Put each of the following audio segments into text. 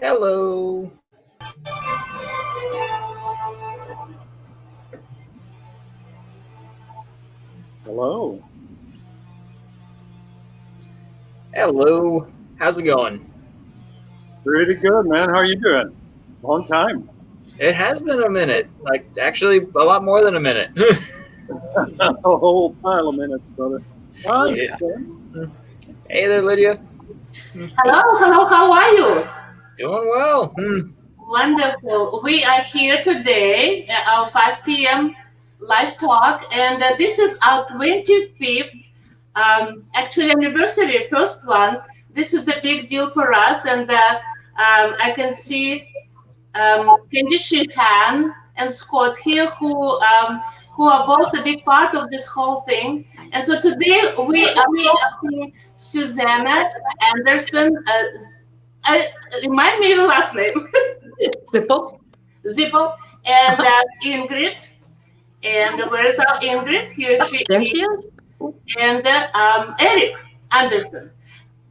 Hello. Hello. Hello. How's it going? Pretty good, man. How are you doing? Long time. It has been a minute. Like, actually, a lot more than a minute. A whole pile of minutes, brother. Hey, Yeah. Good. Hey there, Lydia. hello, how are you? Doing well. Wonderful. We are here today at our 5 p.m. live talk, and this is our 25th actually anniversary, first one. This is a big deal for us, and I can see Candy Sheehan and Scott here who are both a big part of this whole thing. And so today we are talking Susanne Andersen. Remind me your last name. Szipple. Szipple and Ingrid. And where's our Ingrid? Here she There is. she is. And Erik Andersen.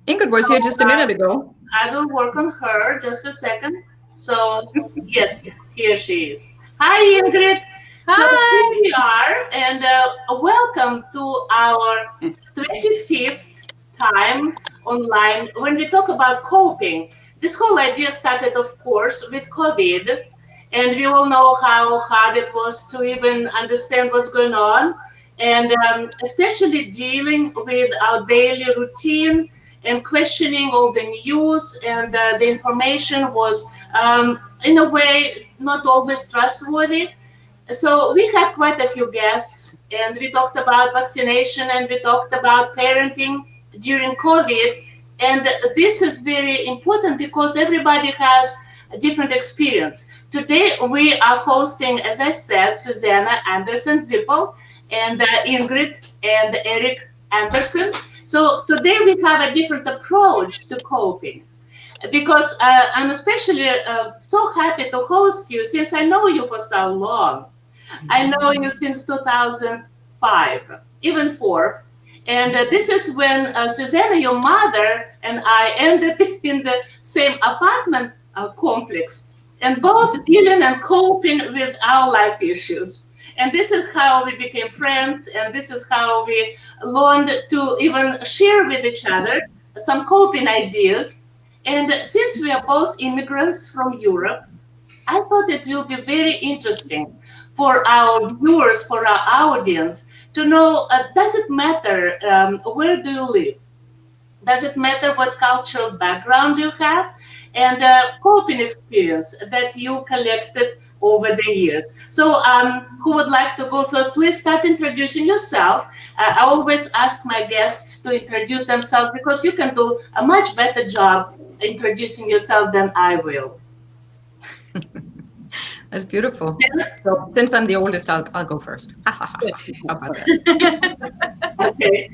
Ingrid was here just a minute ago. I will work on her just a second. So, yes, here she is. Hi, Ingrid. Hi. So here we are, and welcome to our 25th time online when we talk about coping. This whole idea started, of course, with COVID, and we all know how hard it was to even understand what's going on, and especially dealing with our daily routine and questioning all the news and the information was in a way not always trustworthy. So we had quite a few guests, and we talked about vaccination and we talked about parenting during COVID. And this is very important because everybody has a different experience. Today we are hosting, as I said, Susanne Andersen Szipple and Ingrid and Erik Andersen. So today we have a different approach to coping because I'm especially so happy to host you since I know you for so long. I know you since 2005, even four. And this is when Susanne, your mother, and I ended in the same apartment complex and both dealing and coping with our life issues. And this is how we became friends, and this is how we learned to even share with each other some coping ideas. And since we are both immigrants from Europe, I thought it will be very interesting for our viewers, for our audience, to know, does it matter where do you live? Does it matter what cultural background you have? And coping experience that you collected over the years. So who would like to go first? Please start introducing yourself. I always ask my guests to introduce themselves because you can do a much better job introducing yourself than I will. That's beautiful. So, since I'm the oldest, I'll go first. How about that? Okay.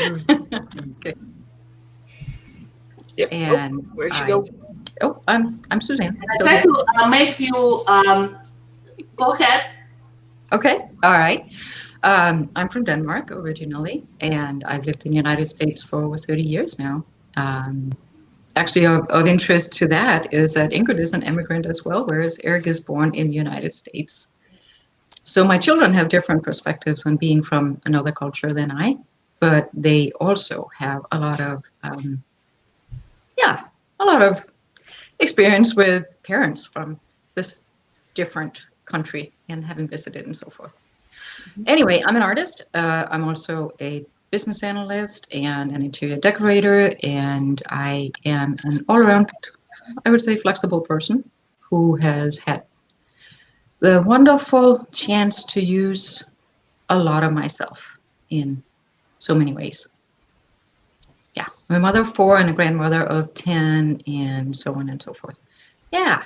Okay. Yep. And Where'd she go? Oh, I'm Susanne. I Still try here. to make you go ahead. Okay. All right. I'm from Denmark originally, and I've lived in the United States for over 30 years now. Actually, of interest to that is that Ingrid is an immigrant as well, whereas Erik is born in the United States. So my children have different perspectives on being from another culture than I, but they also have a lot of, experience with parents from this different country and having visited and so forth. Anyway, I'm an artist. I'm also a business analyst and an interior decorator, and I am an all-around, I would say, flexible person who has had the wonderful chance to use a lot of myself in so many ways. Yeah, I'm a mother of 4 and a grandmother of 10 and so on and so forth. Yeah,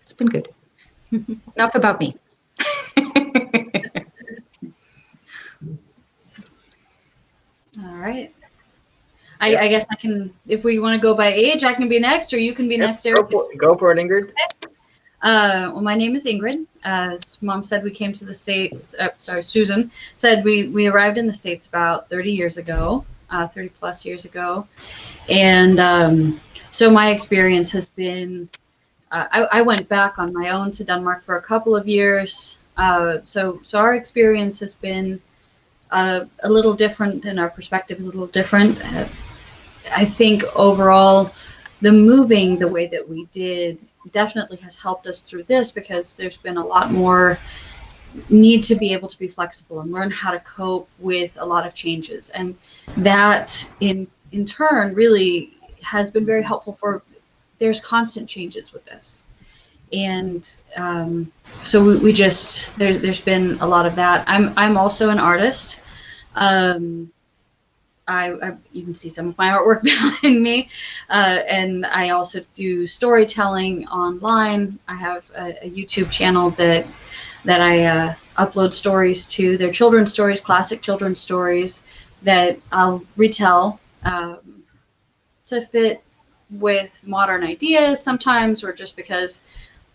it's been good. Enough about me. All right. I guess I can, if we want to go by age, I can be next, or you can be next, Erik. Go for it, Ingrid. Well, my name is Ingrid. As Mom said, we came to the States. Susan said we arrived in the States about 30 years ago, 30 plus years ago. And So my experience has been, I went back on my own to Denmark for a couple of years. So our experience has been a little different, and our perspective is a little different. I think overall, the moving the way that we did definitely has helped us through this, because there's been a lot more need to be able to be flexible and learn how to cope with a lot of changes. And that in turn really has been very helpful for, there's constant changes with this. And so we just, there's been a lot of that. I'm also an artist. You can see some of my artwork behind me, and I also do storytelling online. I have a YouTube channel that I upload stories to. They're children's stories, classic children's stories that I'll retell to fit with modern ideas sometimes, or just because,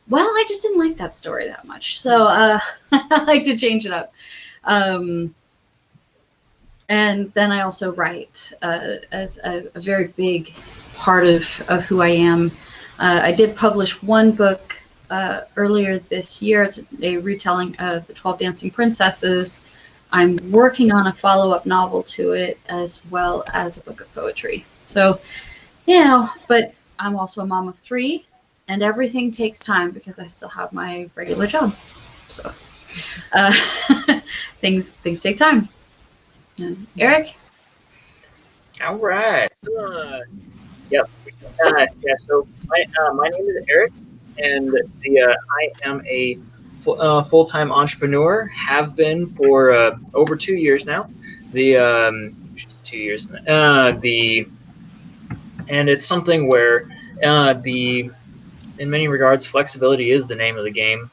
well, I just didn't like that story that much, so I like to change it up. And then I also write as a very big part of who I am. I did publish one book earlier this year. It's a retelling of the 12 Dancing Princesses. I'm working on a follow-up novel to it, as well as a book of poetry. So, but I'm also a mom of 3, and everything takes time because I still have my regular job. So things take time. Erik? All right. Yep. So my name is Erik, and I am a full-time entrepreneur. Have been for over 2 years now. 2 years. And it's something where in many regards, flexibility is the name of the game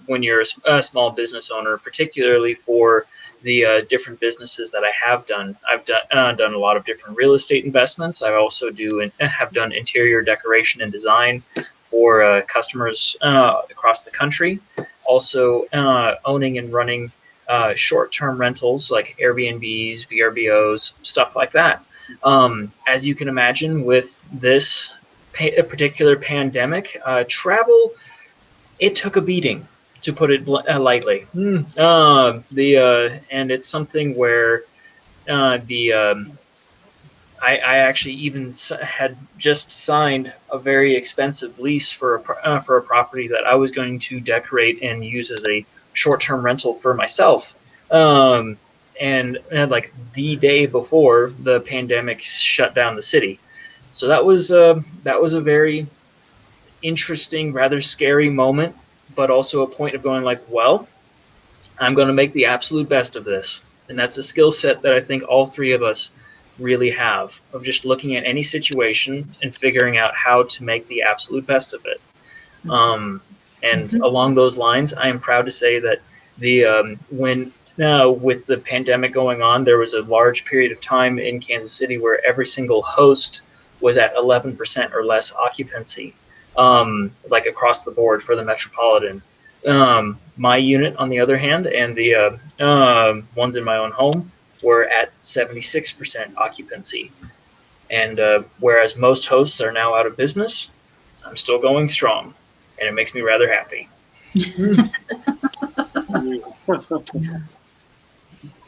when you're a small business owner, particularly for the different businesses that I have done. I've done a lot of different real estate investments. I also have done interior decoration and design for customers across the country. Also owning and running short-term rentals like Airbnbs, VRBOs, stuff like that. As you can imagine, with this particular pandemic, travel, it took a beating, to put it lightly. And it's something where I actually even had just signed a very expensive lease for a property that I was going to decorate and use as a short-term rental for myself. And like the day before the pandemic shut down the city. So that was a very interesting, rather scary moment, but also a point of going like, well, I'm going to make the absolute best of this. And that's a skill set that I think all 3 of us really have, of just looking at any situation and figuring out how to make the absolute best of it. And along those lines, I am proud to say that with the pandemic going on, there was a large period of time in Kansas City where every single host was at 11% or less occupancy, like across the board for the Metropolitan. My unit, on the other hand, and the ones in my own home were at 76% occupancy. And whereas most hosts are now out of business, I'm still going strong, and it makes me rather happy.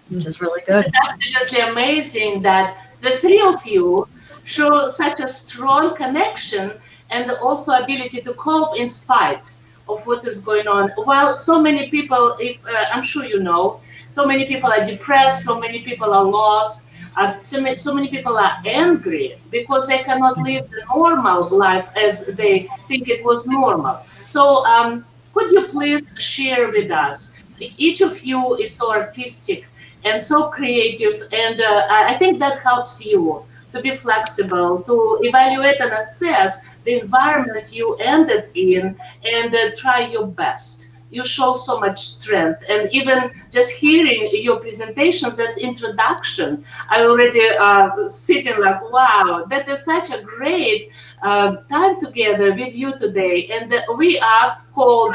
Which is really good. It's absolutely amazing that the 3 of you show such a strong connection and also ability to cope in spite of what is going on. While so many people, I'm sure you know, so many people are depressed, so many people are lost, so many people are angry because they cannot live the normal life as they think it was normal. So could you please share with us? Each of you is so artistic and so creative, and I think that helps you to be flexible, to evaluate and assess the environment you ended in, and try your best. You show so much strength, and even just hearing your presentations, this introduction, I already sitting like, wow, that is such a great time together with you today. And we are called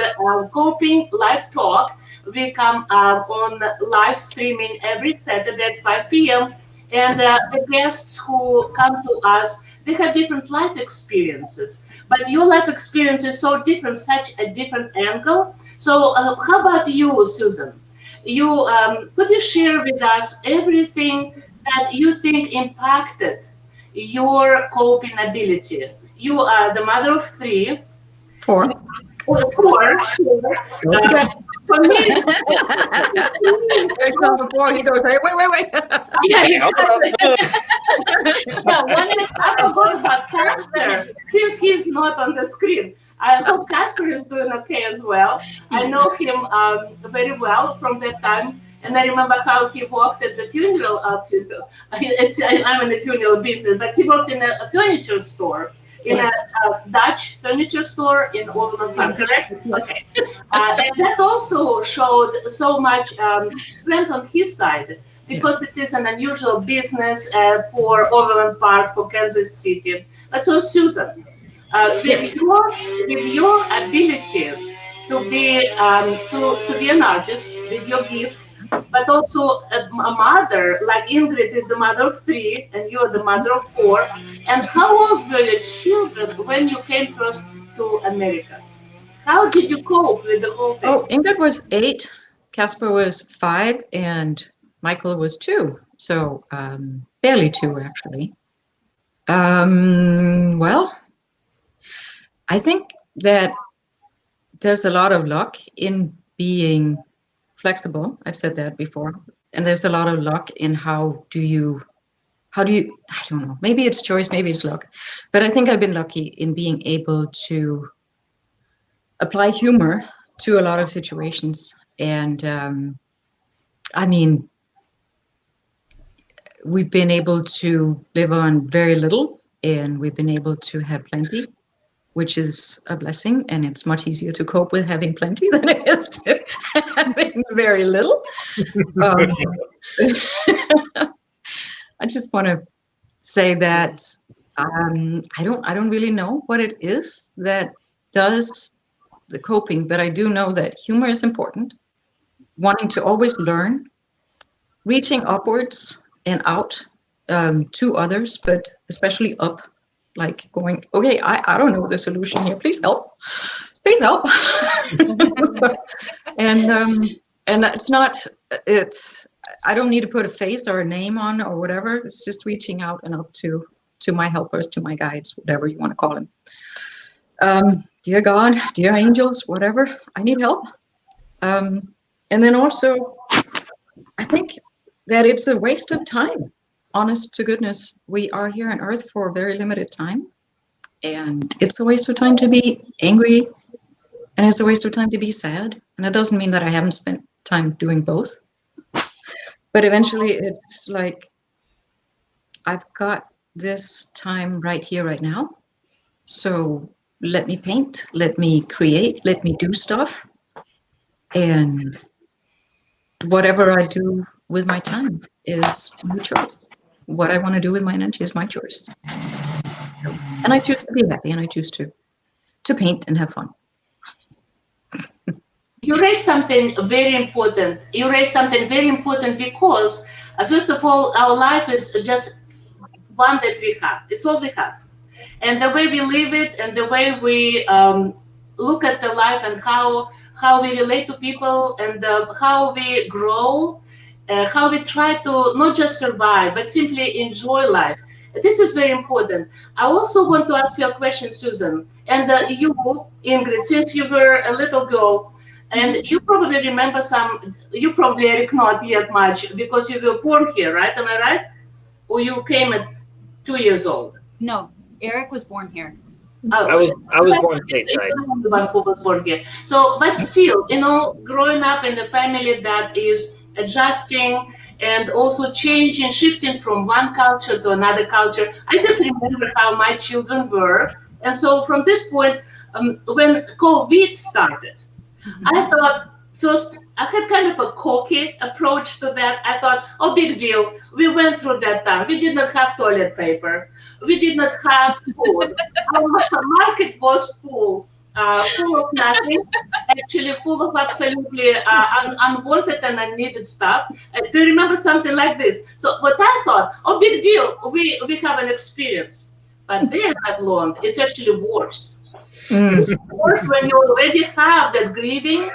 Coping Live Talk. We come on live streaming every Saturday at 5 p.m. And the guests who come to us, they have different life experiences. But your life experience is so different, such a different angle. So how about you, Susan? You could you share with us everything that you think impacted your coping ability? You are the mother of 3. 4. Or 4. For me, Eric's on the floor. He goes, hey, wait. yeah, one is I forgot about Casper, since he's not on the screen. I hope Casper is doing okay as well. I know him very well from that time, and I remember how he worked at the funeral. I'm in the funeral business, but he worked in a furniture store. In a Dutch furniture store in Overland Park, correct? Okay. And that also showed so much strength on his side, because it is an unusual business for Overland Park, for Kansas City. But so, Susan, with your ability to be an artist, with your gift, but also a mother, like Ingrid is the mother of 3, and you are the mother of 4. And how old were your children when you came first to America? How did you cope with the whole thing? Oh, Ingrid was 8, Casper was 5, and Michael was 2. So barely 2, actually. Well, I think that there's a lot of luck in being flexible. I've said that before. And there's a lot of luck in how do you, I don't know, maybe it's choice, maybe it's luck. But I think I've been lucky in being able to apply humor to a lot of situations. And I mean, we've been able to live on very little, and we've been able to have plenty, which is a blessing. And it's much easier to cope with having plenty than it is to having very little. I just want to say that I don't really know what it is that does the coping, but I do know that humor is important. Wanting to always learn, reaching upwards and out to others, but especially up, like going, okay, I don't know the solution here. Please help. Please help. And I don't need to put a face or a name on or whatever. It's just reaching out and up to my helpers, to my guides, whatever you want to call them. Dear God, dear angels, whatever, I need help. And then also, I think that it's a waste of time. Honest to goodness, we are here on Earth for a very limited time. And it's a waste of time to be angry. And it's a waste of time to be sad. And it doesn't mean that I haven't spent time doing both. But eventually it's like, I've got this time right here, right now. So let me paint, let me create, let me do stuff. And whatever I do with my time is my choice. What I want to do with my energy is my choice. And I choose to be happy, and I choose to paint and have fun. You raised something very important. Because, first of all, our life is just one that we have. It's all we have. And the way we live it, and the way we look at the life, and how we relate to people, and how we grow, how we try to not just survive, but simply enjoy life. This is very important. I also want to ask you a question, Susan. And you, Ingrid, since you were a little girl, and you probably remember you probably, Erik, not yet much, because you were born here, right? Am I right? Or you came at 2 years old? No, Erik was born here. I was born stateside. The one who was born here. So, but still, growing up in a family that is adjusting and also changing, shifting from one culture to another culture. I just remember how my children were. And so from this point, when COVID started, I thought first, I had kind of a cocky approach to that. I thought, oh, big deal. We went through that time. We did not have toilet paper. We did not have food. Our market was full of nothing, actually full of absolutely unwanted and unneeded stuff. Do you remember something like this? So what I thought, oh, big deal. We have an experience. But then I've learned it's actually worse. Mm. Worse when you already have that grieving,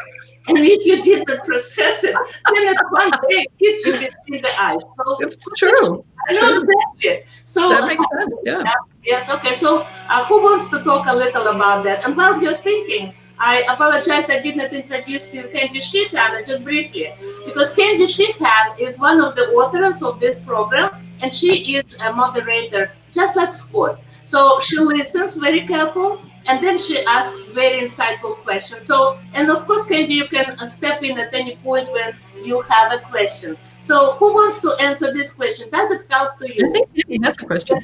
and if you didn't process it, then at one day it hits you between the eyes. So It's true. I know exactly. So That makes sense. Yeah. yes, okay. So who wants to talk a little about that? And while you're thinking, I apologize I did not introduce you Candy Sheehan just briefly, because Candy Sheehan is one of the authors of this program, and she is a moderator, just like Scott. So she listens very careful, and then she asks very insightful questions. So, and of course, Candy, you can step in at any point when you have a question. So, who wants to answer this question? Does it help to you? I think Candy has a question.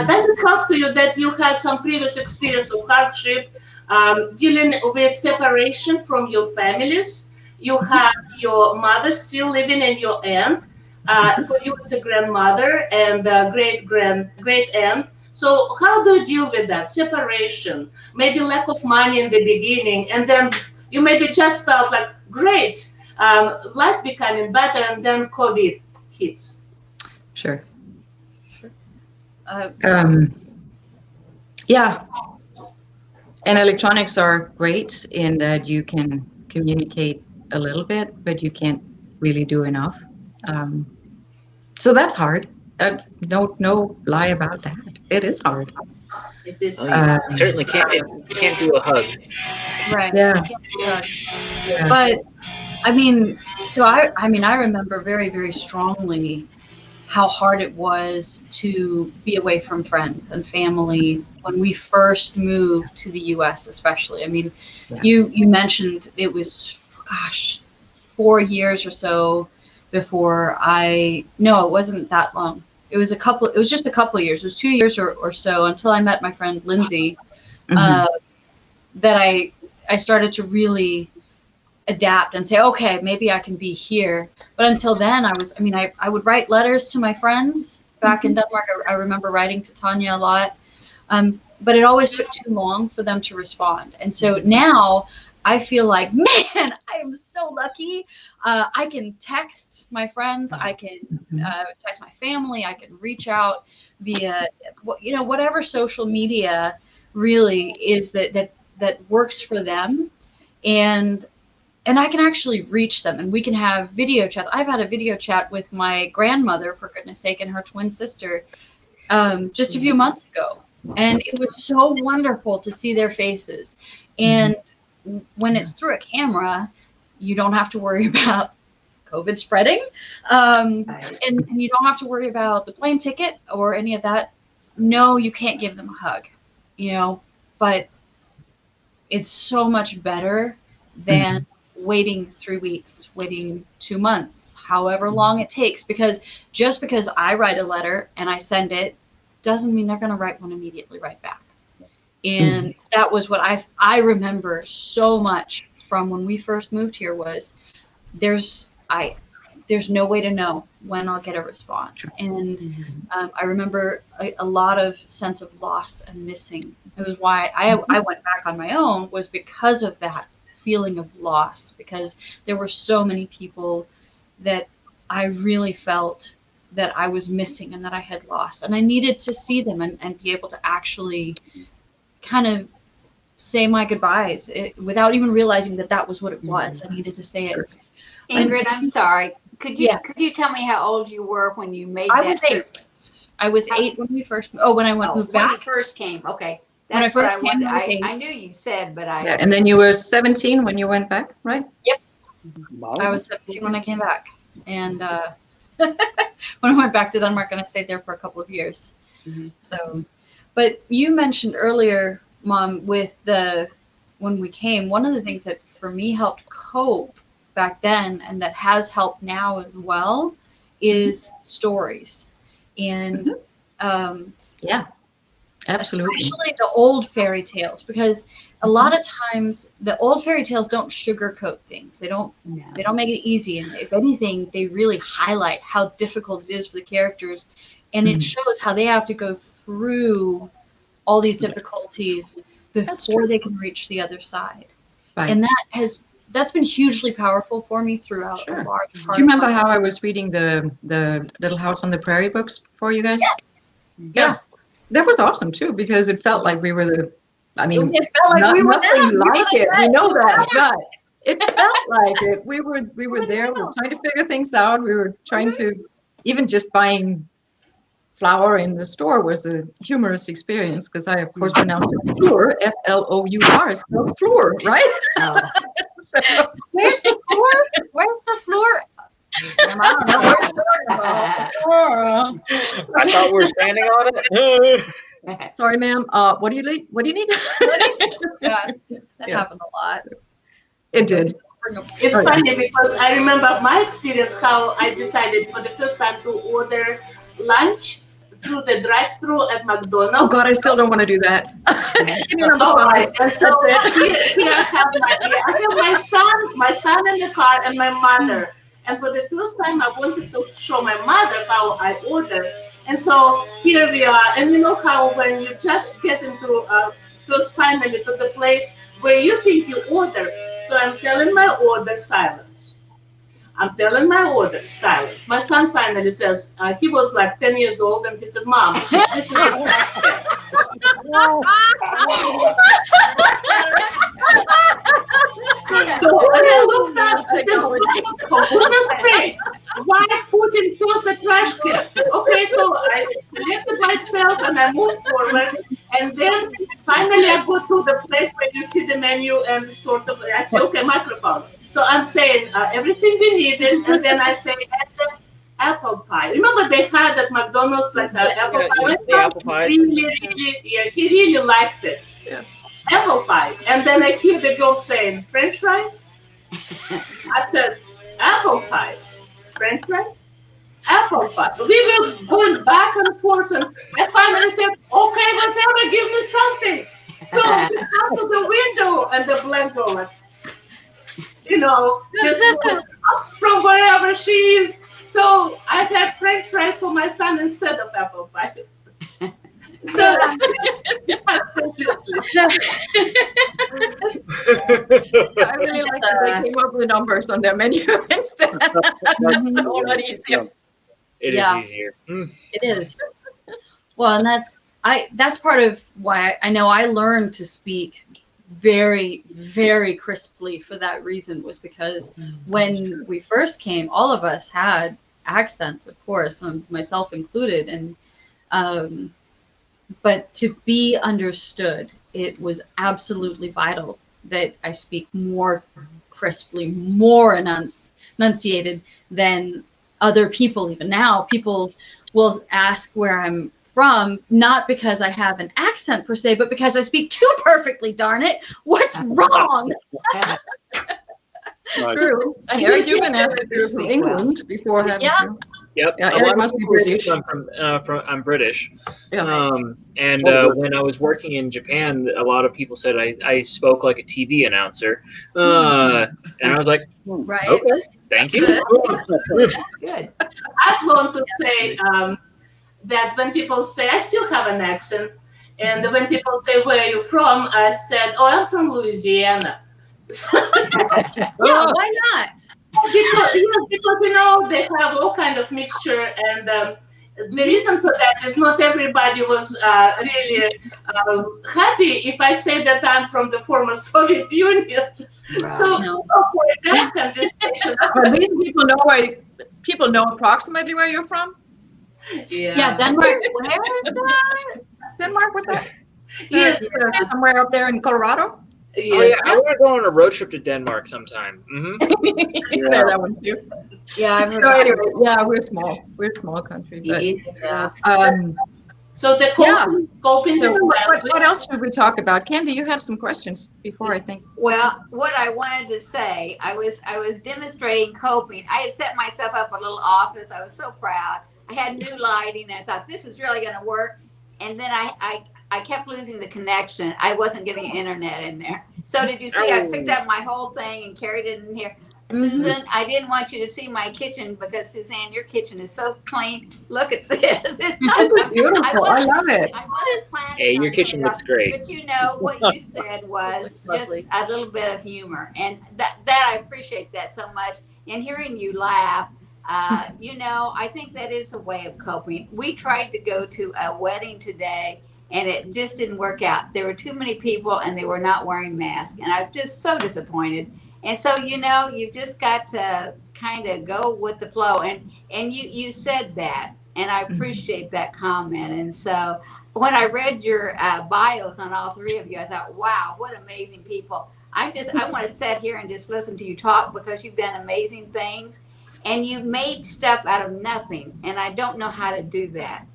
Does it help to you that you had some previous experience of hardship, dealing with separation from your families? You have your mother still living and your aunt. For you, it's a grandmother and great aunt. So how do you deal with that separation? Maybe lack of money in the beginning, and then you maybe just felt like great, life becoming better, and then COVID hits. Sure. Uh, Yeah. And electronics are great in that you can communicate a little bit, but you can't really do enough. So that's hard. No lie about that. It is hard. It is. Oh, you certainly can't do a hug. right. Yeah. Yeah. But I mean, so I mean, I remember very, very strongly how hard it was to be away from friends and family when we first moved to the U.S. especially. I mean, Yeah. you mentioned it was, gosh, 4 years or so before no, it wasn't that long. It was just a couple of years. It was 2 years or so until I met my friend Lindsay, Mhm. that I started to really adapt and say, okay, maybe I can be here. But until then, I would write letters to my friends back in Denmark. I remember writing to Tanya a lot, but it always took too long for them to respond. And so now I feel like, man, I am so lucky. I can text my friends. I can text my family. I can reach out via, whatever social media really is that works for them. And I can actually reach them, and we can have video chats. I've had a video chat with my grandmother, for goodness sake, and her twin sister just a few months ago. And it was so wonderful to see their faces. And when it's through a camera, you don't have to worry about COVID spreading. And you don't have to worry about the plane ticket or any of that. No, you can't give them a hug, but it's so much better than waiting 3 weeks, waiting 2 months, however long it takes, because just because I write a letter and I send it doesn't mean they're going to write one immediately right back. And that was what I remember so much from when we first moved here was there's no way to know when I'll get a response. And I remember a lot of sense of loss and missing. It was why I went back on my own, was because of that feeling of loss, because there were so many people that I really felt that I was missing and that I had lost. And I needed to see them and be able to actually kind of say my goodbyes without even realizing that was what it was. I needed to say it. Ingrid, I'm sorry. Could you tell me how old you were when you made that trip? I was 8 when we first. When I moved back. When you first came. Okay, that's what I wanted. I knew you said, but I. Yeah, and then you were 17 when you went back, right? Yep. I was 17 when I came back, and when I went back to Denmark, and I stayed there for a couple of years. So, but you mentioned earlier, Mom, with when we came, one of the things that for me helped cope back then, and that has helped now as well, is stories. And yeah, absolutely, especially the old fairy tales, because a lot of times the old fairy tales don't sugarcoat things. They don't make it easy, and if anything, they really highlight how difficult it is for the characters, and it shows how they have to go through all these difficulties before they can reach the other side. Right. And that's been hugely powerful for me throughout a large part. Do you remember how I was reading the Little House on the Prairie books for you guys? Yeah. that was awesome too, because it felt like we were the, I mean, It felt like we were nothing them. like it. We know that, but it felt like it. We were the there. We middle. were trying to figure things out. We were trying to, even just buying flour in the store was a humorous experience, because I, of course, pronounced it flour, F-L-O-U-R, spelled flour, right? Oh. So, Where's the floor? Where's the floor? I don't know. I thought we were standing on it. sorry, ma'am. What do you need? What do you need? Yeah, that Yeah. happened a lot. It did. It's Oh, yeah. funny because I remember my experience how I decided for the first time to order lunch through the drive-through at McDonald's. Oh God, I still don't want to do that. Give me number All 5. right. And so That's it. here I have my son in the car and my mother. And for the first time, I wanted to show my mother how I order. And so here we are. And you know how when you just get into first finally to the place where you think you order. So I'm telling my order silence. I'm telling my order silence. My son finally says, he was like 10 years old, and he said, Mom, this is a trash can. So when I looked up, I said, for goodness sake, why putting first a trash can? Okay, so I collected myself and I moved forward. And then finally I go to the place where you see the menu and sort of, I say, okay, microphone. So I'm saying everything we needed, and then I say, and the apple pie. Remember they had at McDonald's like apple pie? The apple pie. Really, yeah, he really liked it. Yes. Apple pie. And then I hear the girl saying, French fries? I said, apple pie. French fries? Apple pie. We were going back and forth, and I finally said, okay, whatever, give me something. So we come to the window, and the black girl, like, you know, just up from wherever she is. So I had French fries for my son instead of apple pie. So absolutely. I really like that they came up with numbers on their menu instead. It's a whole lot easier. It is easier. It is. Well, and that's part of why I know I learned to speak very, very crisply for that reason, was because when we first came, all of us had accents, of course, and myself included, and but to be understood, it was absolutely vital that I speak more crisply, more enunciated than other people. Even now, people will ask where I'm from, not because I have an accent per se, but because I speak too perfectly, darn it. What's wrong? It's true. And Erik, you've been out from England before, haven't you? Yep. Yeah, A Erik lot must of be people British. assume I'm British. Yeah. And when I was working in Japan, a lot of people said I spoke like a TV announcer. And I was like, Right. okay, thank you. Good. I've learned to say that when people say, I still have an accent. And when people say, where are you from? I said, oh, I'm from Louisiana. Yeah, why not? Because you know, they have all kind of mixture, and the reason for that is not everybody was really happy if I say that I'm from the former Soviet Union. Right. So for that conversation, But these people know approximately where you're from. Yeah, Denmark. Where is that? Denmark, was that? Yes. Somewhere up there in Colorado. Oh yeah, I want to go on a road trip to Denmark sometime. Yeah, that one too. Yeah, I've heard So that. anyway, yeah, we're small. We're a small country, but So the coping so with the what else should we talk about? Candy, you have some questions before I think. Well, what I wanted to say, I was demonstrating coping. I had set myself up a little office. I was so proud. I had new lighting. And I thought this is really going to work. And then I kept losing the connection. I wasn't getting internet in there. So did you see? I picked up my whole thing and carried it in here. Susan, I didn't want you to see my kitchen because Suzanne, your kitchen is so clean. Look at this. It's not Beautiful. I love it. I wasn't planning. Hey, your on kitchen it, looks great. But you know what you said was just a little bit of humor, and that I appreciate that so much. And hearing you laugh, I think that is a way of coping. We tried to go to a wedding today and it just didn't work out. There were too many people and they were not wearing masks. And I'm just so disappointed. And so, you've just got to kind of go with the flow. And you said that, and I appreciate that comment. And so when I read your bios on all three of you, I thought, wow, what amazing people. I want to sit here and just listen to you talk because you've done amazing things. And you made stuff out of nothing, and I don't know how to do that.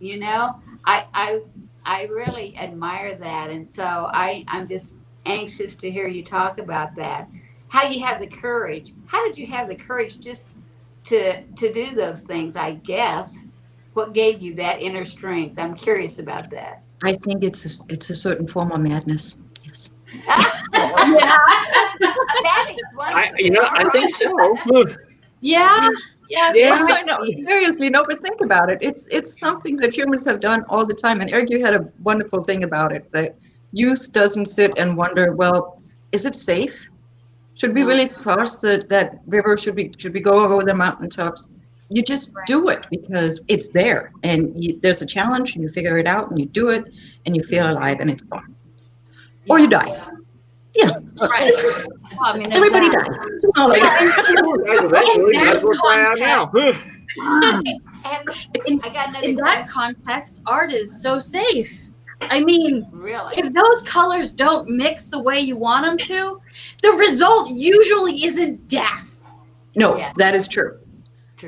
I really admire that, and so I'm just anxious to hear you talk about that. How you have the courage? How did you have the courage just to do those things? I guess what gave you that inner strength? I'm curious about that. I think it's a certain form of madness. Yes. That explains. I think so. Yeah. Yeah. I know. Seriously, no, but think about it. It's something that humans have done all the time. And Erik, you had a wonderful thing about it. That youth doesn't sit and wonder, well, is it safe? Should we really cross that river? Should we go over the mountaintops? You just do it because it's there, and there's a challenge, and you figure it out, and you do it, and you feel alive, and it's fun. Or you die. Yeah. Right. Well, I mean, Everybody that. dies. Like, Eventually, might as well try out now. In that context, art is so safe. I mean, really, if those colors don't mix the way you want them to, the result usually isn't death. No, that is true.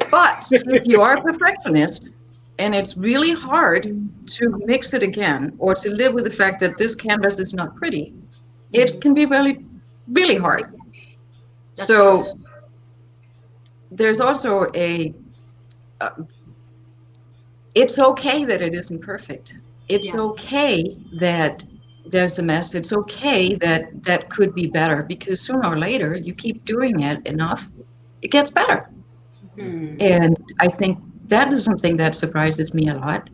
But if you are a perfectionist and it's really hard to mix it again or to live with the fact that this canvas is not pretty, it can be really, really hard. So there's also it's okay that it isn't perfect. It's okay that there's a mess. It's okay that could be better, because sooner or later you keep doing it enough, it gets better. And I think that is something that surprises me a lot,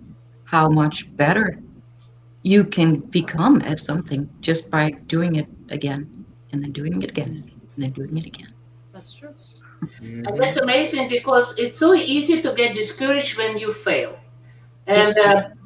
how much better you can become at something just by doing it again, and then doing it again, and then doing it again. That's true. And that's amazing, because it's so easy to get discouraged when you fail. And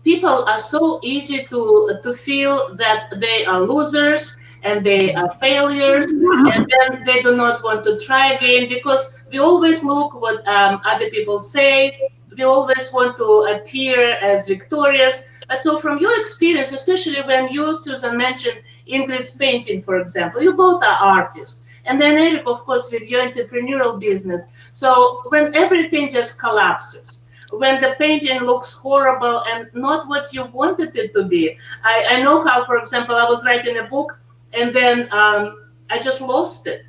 people are so easy to feel that they are losers and they are failures, and then they do not want to try again, because we always look what other people say. We always want to appear as victorious. But so from your experience, especially when you, Susan, mentioned Ingrid's painting, for example, you both are artists. And then Erik, of course, with your entrepreneurial business. So when everything just collapses, when the painting looks horrible and not what you wanted it to be. I know how, for example, I was writing a book, and then I just lost it.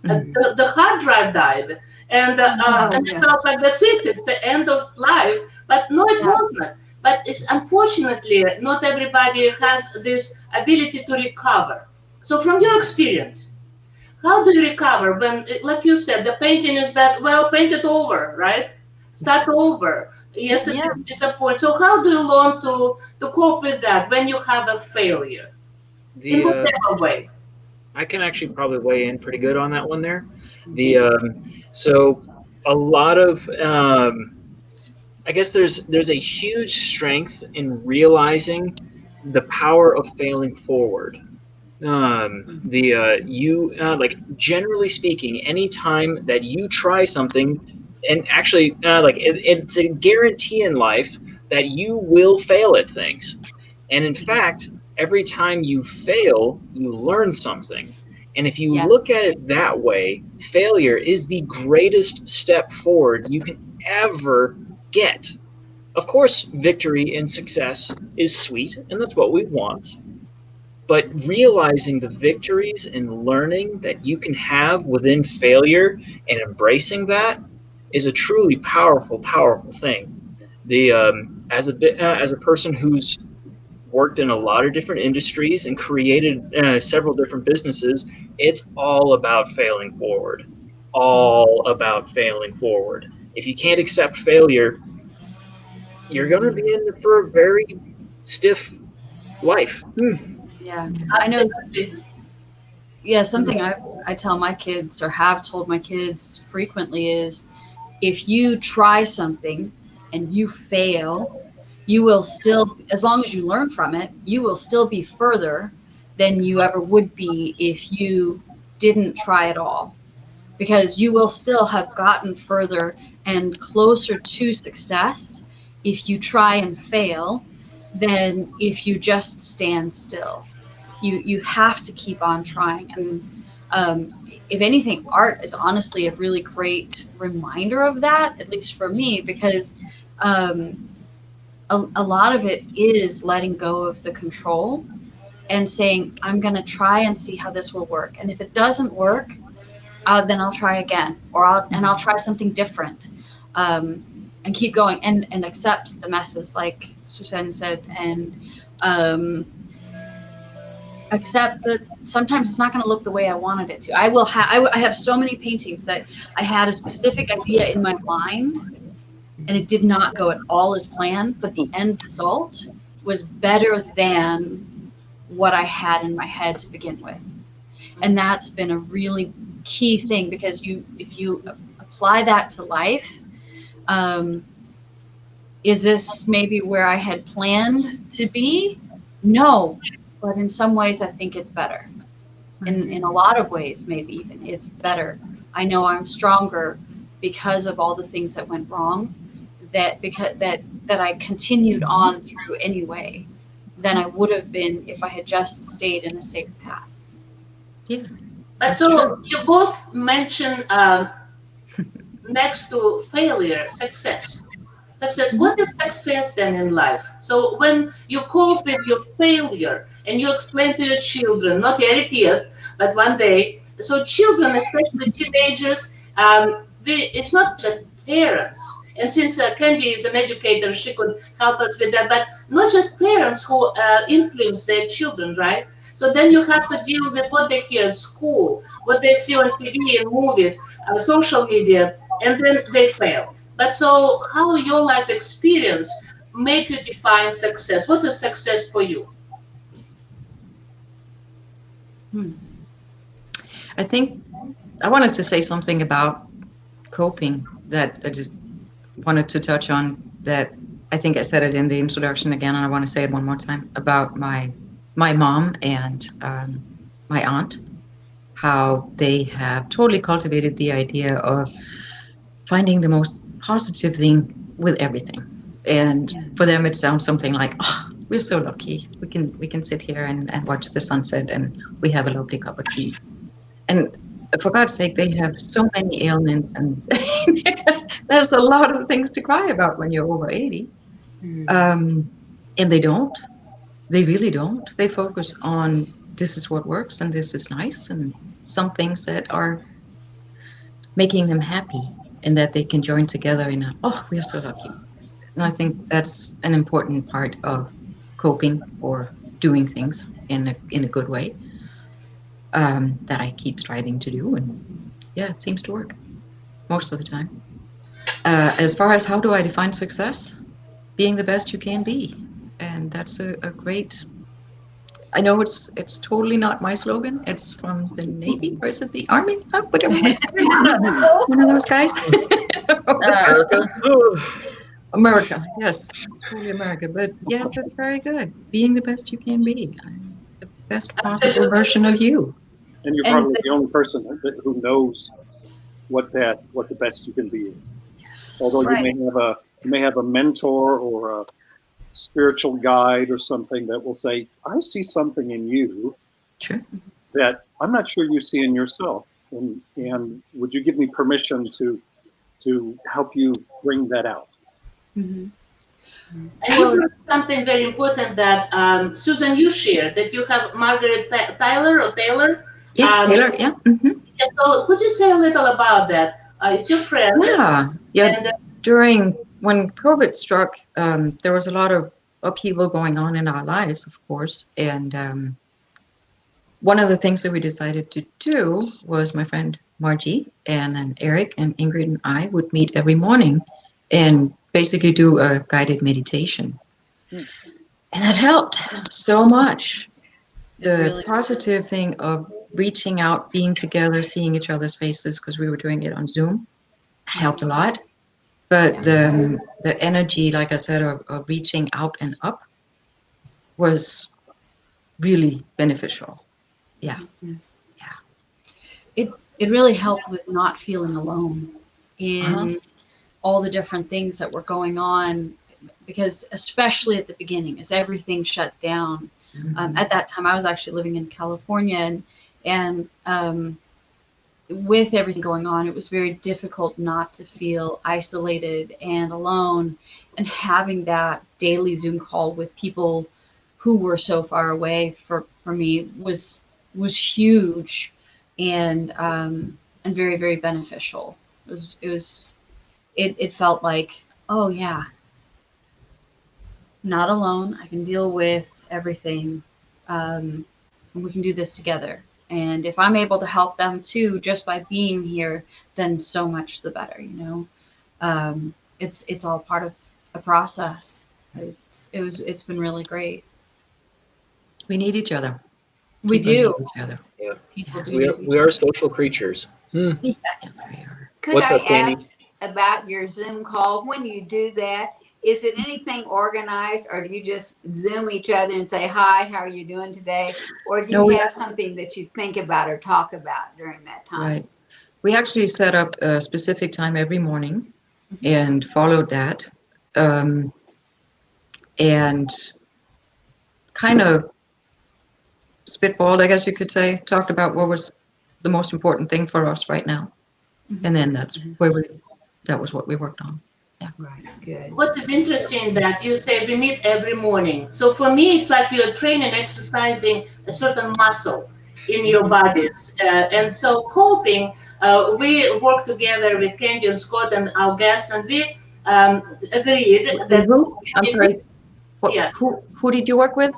The hard drive died. And I felt like that's it. It's the end of life. But no, it wasn't. But it's unfortunately not everybody has this ability to recover. So from your experience, how do you recover when, like you said, the painting is bad? Well, paint it over, right? Start over. Yes, it is disappointing. So how do you learn to cope with that when you have a failure? In whatever way. I can actually probably weigh in pretty good on that one there. So a lot of I guess there's a huge strength in realizing the power of failing forward. Like generally speaking, anytime that you try something, and actually it's a guarantee in life that you will fail at things. And in fact, every time you fail, you learn something. And if you look at it that way, failure is the greatest step forward you can ever get. Of course, victory and success is sweet, and that's what we want. But realizing the victories and learning that you can have within failure and embracing that is a truly powerful, powerful thing. As a person who's worked in a lot of different industries and created several different businesses, it's all about failing forward. All about failing forward. If you can't accept failure, you're going to be in for a very stiff life. Yeah, I know. Yeah, something I tell my kids, or have told my kids frequently, is if you try something and you fail, you will still, as long as you learn from it, you will still be further than you ever would be if you didn't try at all. Because you will still have gotten further and closer to success if you try and fail than if you just stand still. You have to keep on trying. And if anything, art is honestly a really great reminder of that, at least for me, because a lot of it is letting go of the control and saying, I'm going to try and see how this will work. And if it doesn't work, then I'll try again, or I'll try something different, and keep going and accept the messes, like Susanne said, and accept that sometimes it's not going to look the way I wanted it to. I have so many paintings that I had a specific idea in my mind, and it did not go at all as planned, but the end result was better than what I had in my head to begin with. And that's been a really key thing, because if you apply that to life, is this maybe where I had planned to be? No, but in some ways I think it's better. In a lot of ways, maybe even it's better. I know I'm stronger because of all the things that went wrong, that I continued on through anyway, than I would have been if I had just stayed in a safe path. Yeah. But so you both mentioned next to failure, success. Success. What is success then in life? So when you cope with your failure and you explain to your children, not Erik yet, but one day, so children, especially teenagers, it's not just parents. And since Candy is an educator, she could help us with that. But not just parents who influence their children, right? So then you have to deal with what they hear in school, what they see on TV and movies, social media, and then they fail. But so how your life experience make you define success? What is success for you? I think I wanted to say something about coping that I just wanted to touch on, that I think I said it in the introduction again, and I want to say it one more time, about my mom and my aunt, how they have totally cultivated the idea of finding the most positive thing with everything. And for them, it sounds something like, oh, we're so lucky. We can sit here and watch the sunset, and we have a lovely cup of tea. And for God's sake, they have so many ailments, and there's a lot of things to cry about when you're over 80. And they don't. They really don't. They focus on, this is what works, and this is nice, and some things that are making them happy, and that they can join together in a, oh, we're so lucky. And I think that's an important part of coping or doing things in a good way, that I keep striving to do. And yeah, it seems to work most of the time. As far as how do I define success? Being the best you can be. And that's a great, I know it's totally not my slogan. It's from the Navy, or is it the Army? Whatever. One of those guys. America, yes, it's totally America. But yes, that's very good. Being the best you can be. The best possible version of you. And you're probably the only person who knows what the best you can be is. Yes. Although you may have a mentor or a spiritual guide or something that will say, I see something in you that I'm not sure you see in yourself. And would you give me permission to help you bring that out? Mm-hmm. And you heard something very important that Susan, you shared, that you have Margaret Taylor. Yeah, Taylor, yeah. Mm-hmm. Yeah. So could you say a little about that? It's your friend. Yeah. And, when COVID struck, there was a lot of upheaval going on in our lives, of course. And one of the things that we decided to do was, my friend Margie and then Erik and Ingrid and I would meet every morning and basically do a guided meditation. And that helped so much. The positive thing of reaching out, being together, seeing each other's faces, because we were doing it on Zoom, helped a lot. But the energy, like I said, of reaching out and up was really beneficial. Yeah. It really helped with not feeling alone in Uh-huh. all the different things that were going on, because especially at the beginning, as everything shut down. At that time, I was actually living in California, and with everything going on, it was very difficult not to feel isolated and alone. And having that daily Zoom call with people who were so far away for me was huge, and very, very beneficial. It felt like, oh yeah, not alone. I can deal with everything, and we can do this together. And if I'm able to help them too, just by being here, then so much the better. It's all part of a process. It's been really great. We need each other. We People do. need each other. Yeah. People do. We are social creatures. Yes. We are. Could What's I up, Candy? ask about your Zoom call? When you do that, is it anything organized, or do you just Zoom each other and say, hi, how are you doing today? Or do you No, we- have something that you think about or talk about during that time? Right. We actually set up a specific time every morning and followed that, and kind of spitballed, I guess you could say, talked about what was the most important thing for us right now. And then that was what we worked on. Right, good. What is interesting that you say we meet every morning. So for me, it's like you're training, exercising a certain muscle in your bodies. And so coping, we work together with Candy and Scott and our guests, and we agreed that Who? I'm is- sorry. What, Yeah. Who did you work with?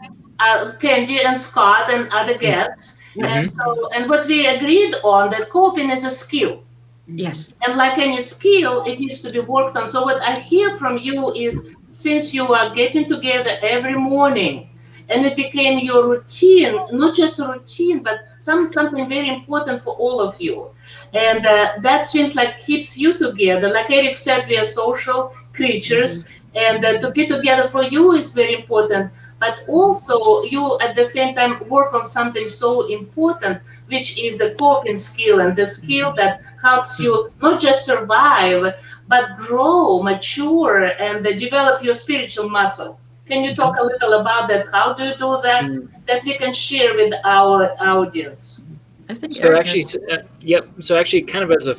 Candy and Scott and other guests. Yes. And what we agreed on, that coping is a skill. Yes. And like any skill, it needs to be worked on. So what I hear from you is, since you are getting together every morning, and it became your routine, not just a routine, but something very important for all of you. And that seems like keeps you together. Like Erik said, we are social creatures, and to be together for you is very important. But also, you at the same time work on something so important, which is a coping skill, and the skill that helps you not just survive, but grow, mature, and develop your spiritual muscle. Can you talk a little about that? How do you do that? That we can share with our audience. I think So Erik actually, has- yep. So actually, kind of as a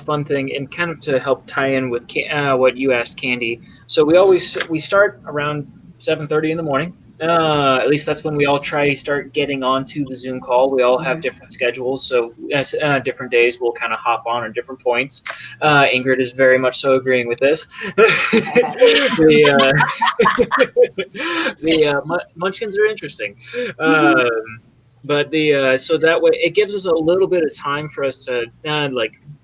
fun thing, and kind of to help tie in with what you asked, Candy. So we start around 7:30 in the morning. At least that's when we all start getting onto the Zoom call. We all have different schedules, so different days we'll kind of hop on at different points. Ingrid is very much so agreeing with this. The Munchkins are interesting. But so that way it gives us a little bit of time for us to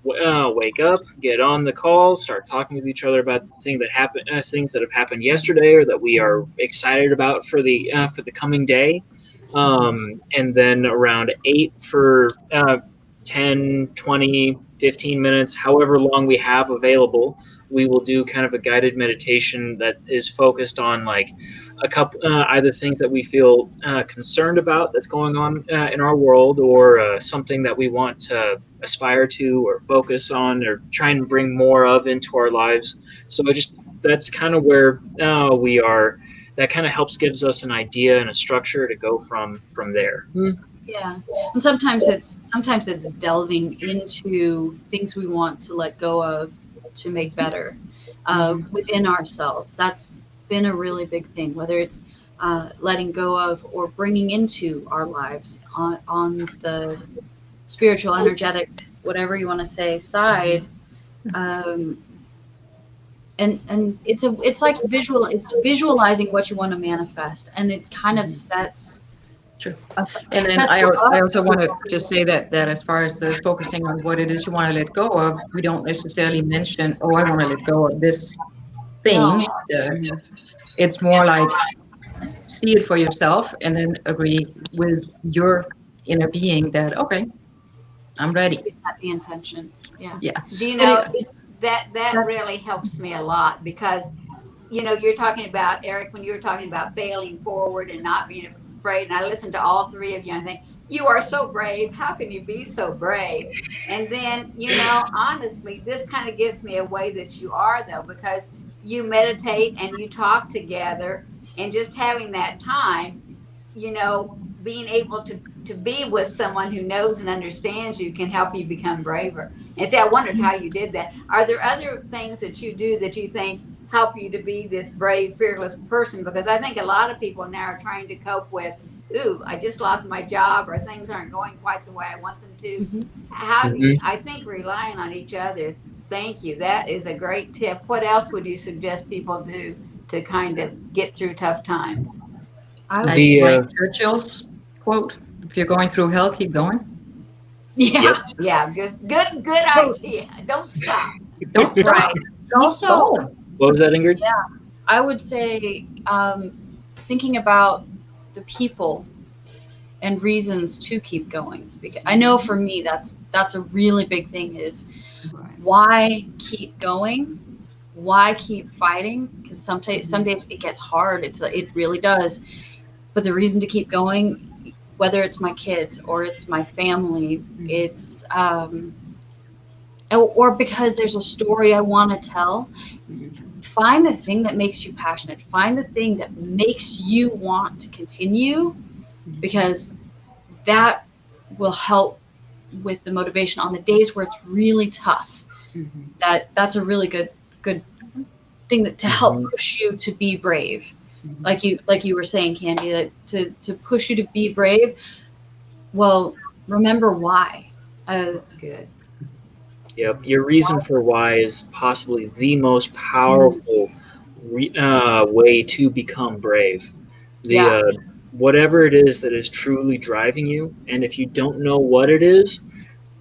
wake up, get on the call, start talking with each other about the things that have happened yesterday or that we are excited about for the coming day, and then around 8 for 10, 20, 15 minutes, however long we have available, we will do kind of a guided meditation that is focused on like a couple either things that we feel concerned about that's going on in our world, or something that we want to aspire to or focus on or try and bring more of into our lives. So that's kind of where we are. That kind of gives us an idea and a structure to go from there. Yeah, and sometimes it's delving into things we want to let go of to make better within ourselves. That's been a really big thing, whether it's letting go of or bringing into our lives on the spiritual, energetic, whatever you want to say, side. And it's like it's visualizing what you want to manifest, and it kind of sets. True. And then I also want to just say that as far as the focusing on what it is you want to let go of, we don't necessarily mention, oh, I want to let go of this thing. No. It's more like see it for yourself and then agree with your inner being that, okay, I'm ready. You set the intention. Yeah. Do you know? that really helps me a lot, because you're talking about, Erik, when you were talking about failing forward and not being afraid, and I listened to all three of you, and I think, you are so brave. How can you be so brave? And then, honestly, this kind of gives me a way that you are, though, because you meditate and you talk together, and just having that time, being able to be with someone who knows and understands you can help you become braver. And see, I wondered how you did that. Are there other things that you do that you think help you to be this brave, fearless person? Because I think a lot of people now are trying to cope with, ooh, I just lost my job, or things aren't going quite the way I want them to. Mm-hmm. How do you, I think relying on each other. Thank you. That is a great tip. What else would you suggest people do to kind of get through tough times? I like Churchill's quote, if you're going through hell, keep going. Yeah. Yeah. Good idea. Don't stop. Don't stop. Right. Also, What was that, Ingrid? yeah, I would say thinking about the people and reasons to keep going. Because I know for me that's a really big thing, is why keep going? Why keep fighting? Because some days it gets hard. It really does. But the reason to keep going, whether it's my kids or it's my family, it's or because there's a story I want to tell. Find the thing that makes you passionate. Find the thing that makes you want to continue, because that will help with the motivation on the days where it's really tough. That's a really good thing to help push you to be brave. Like you were saying, Candy, that to push you to be brave. Well, remember why. Good. Yep, your reason for why is possibly the most powerful way to become brave. Whatever it is that is truly driving you, and if you don't know what it is,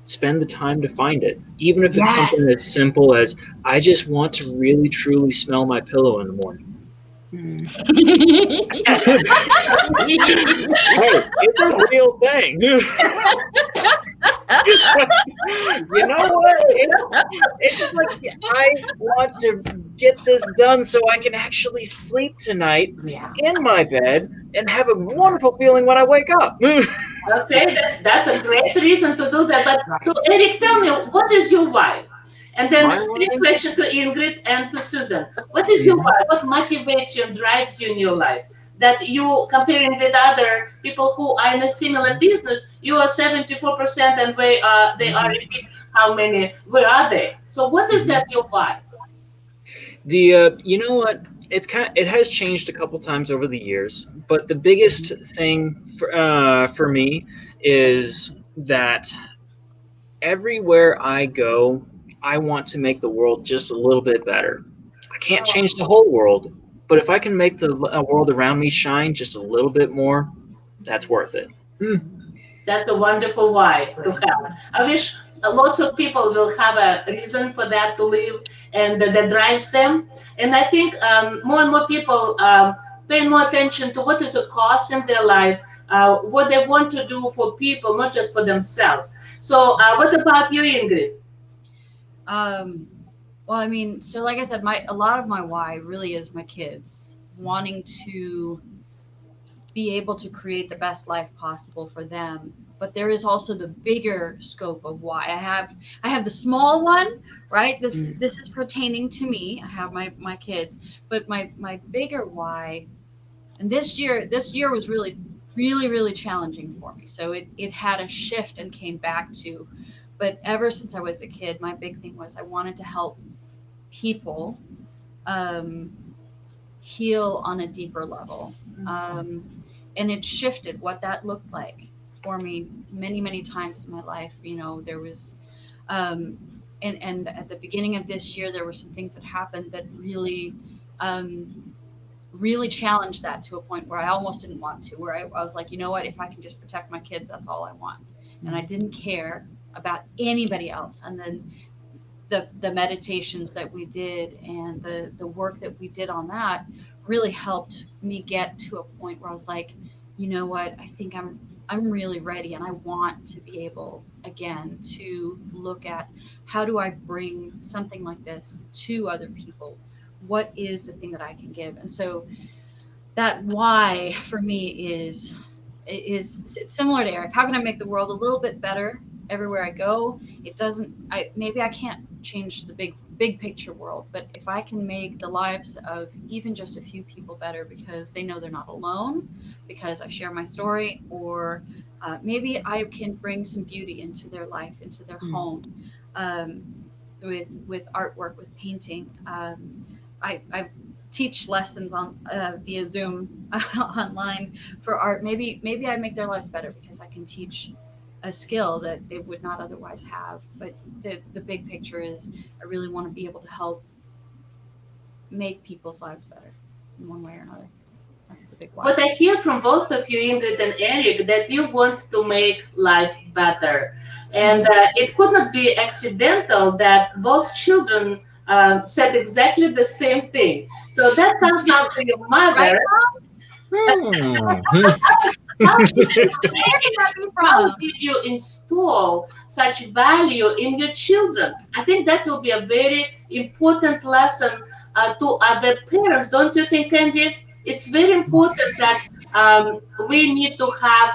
spend the time to find it. Even if it's something as simple as, I just want to really truly smell my pillow in the morning. Hey, it's a real thing. You know what? It's just like, I want to get this done so I can actually sleep tonight in my bed and have a wonderful feeling when I wake up. Okay, that's a great reason to do that. But so, Erik, tell me, what is your why? And then the same question to Ingrid and to Susan. What is your why? What motivates you and drives you in your life? That you, comparing with other people who are in a similar business, you are 74% and they are repeat how many, where are they? So what is that your why? You know what? It has changed a couple times over the years, but the biggest thing for me is that everywhere I go, I want to make the world just a little bit better. I can't change the whole world, but if I can make the world around me shine just a little bit more, that's worth it. That's a wonderful why to have. I wish lots of people will have a reason for that to live, and that drives them. And I think more and more people pay more attention to what is a cause in their life, what they want to do for people, not just for themselves. So what about you, Ingrid? Well, I mean, so like I said, a lot of my why really is my kids, wanting to be able to create the best life possible for them. But there is also the bigger scope of why. I have the small one, right? This is pertaining to me. I have my kids, but my bigger why, and this year was really, really, really challenging for me. So it had a shift and came back to, but ever since I was a kid, my big thing was I wanted to help people heal on a deeper level. And it shifted what that looked like for me many, many times in my life. There was, and at the beginning of this year, there were some things that happened that really, really challenged that to a point where I almost didn't want to, where I was like, you know what, if I can just protect my kids, that's all I want. And I didn't care about anybody else. And then the meditations that we did and the work that we did on that really helped me get to a point where I was like, you know what, I think I'm really ready, and I want to be able again to look at how do I bring something like this to other people? What is the thing that I can give? And so that why for me is it's similar to Erik. How can I make the world a little bit better everywhere I go? It doesn't. Maybe I can't change the big picture world, but if I can make the lives of even just a few people better because they know they're not alone, because I share my story, or maybe I can bring some beauty into their life, into their home, with artwork, with painting. I teach lessons on via Zoom online for art. Maybe I make their lives better because I can teach a skill that they would not otherwise have. But the big picture is I really want to be able to help make people's lives better in one way or another. That's the big why. What I hear from both of you, Ingrid and Erik, that you want to make life better. And it could not be accidental that both children said exactly the same thing. So that comes down to your mother. How did you install such value in your children? I think that will be a very important lesson to other parents. Don't you think, Andy? It's very important that we need to have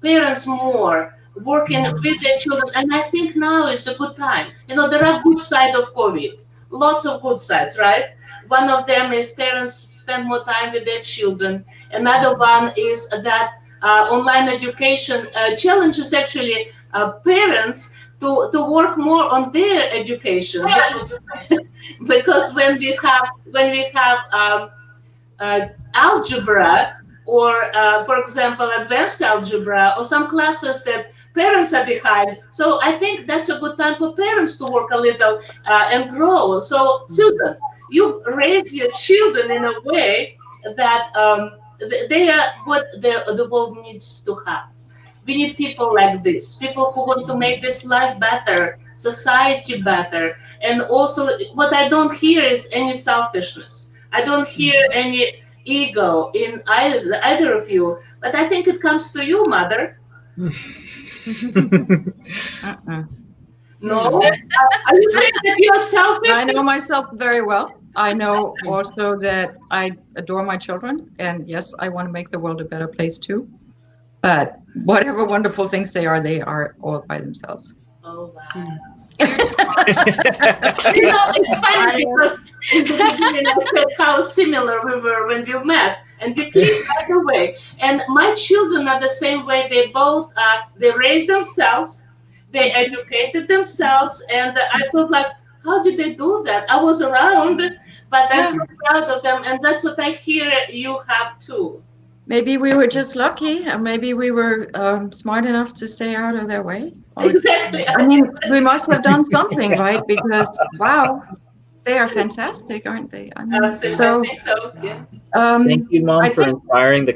parents more working with their children. And I think now is a good time. You know, there are good sides of COVID. Lots of good sides, right? One of them is parents spend more time with their children. Another one is that online education challenges actually parents to work more on their education. Because when we have algebra, or for example advanced algebra, or some classes that parents are behind, so I think that's a good time for parents to work a little and grow. So Susan, you raise your children in a way that they are what the world needs to have. We need people like this, people who want to make this life better, society better. And also what I don't hear is any selfishness. I don't hear any ego in either of you, but I think it comes to you, mother. No? Are you saying that you're selfish? I know myself very well. I know also that I adore my children, and yes, I want to make the world a better place too. But whatever wonderful things they are all by themselves. Oh, wow. You know, it's funny because in the beginning I said how similar we were when we met, and we clicked right away. And my children are the same way. They both they raised themselves, they educated themselves, and I felt like, how did they do that? I was around, but I'm so proud of them, and that's what I hear you have too. Maybe we were just lucky, or maybe we were smart enough to stay out of their way. Exactly. I mean, we must have done something, right? Because, wow, they are fantastic, aren't they? I mean, I think so. Yeah. Thank you, Mom, for inspiring the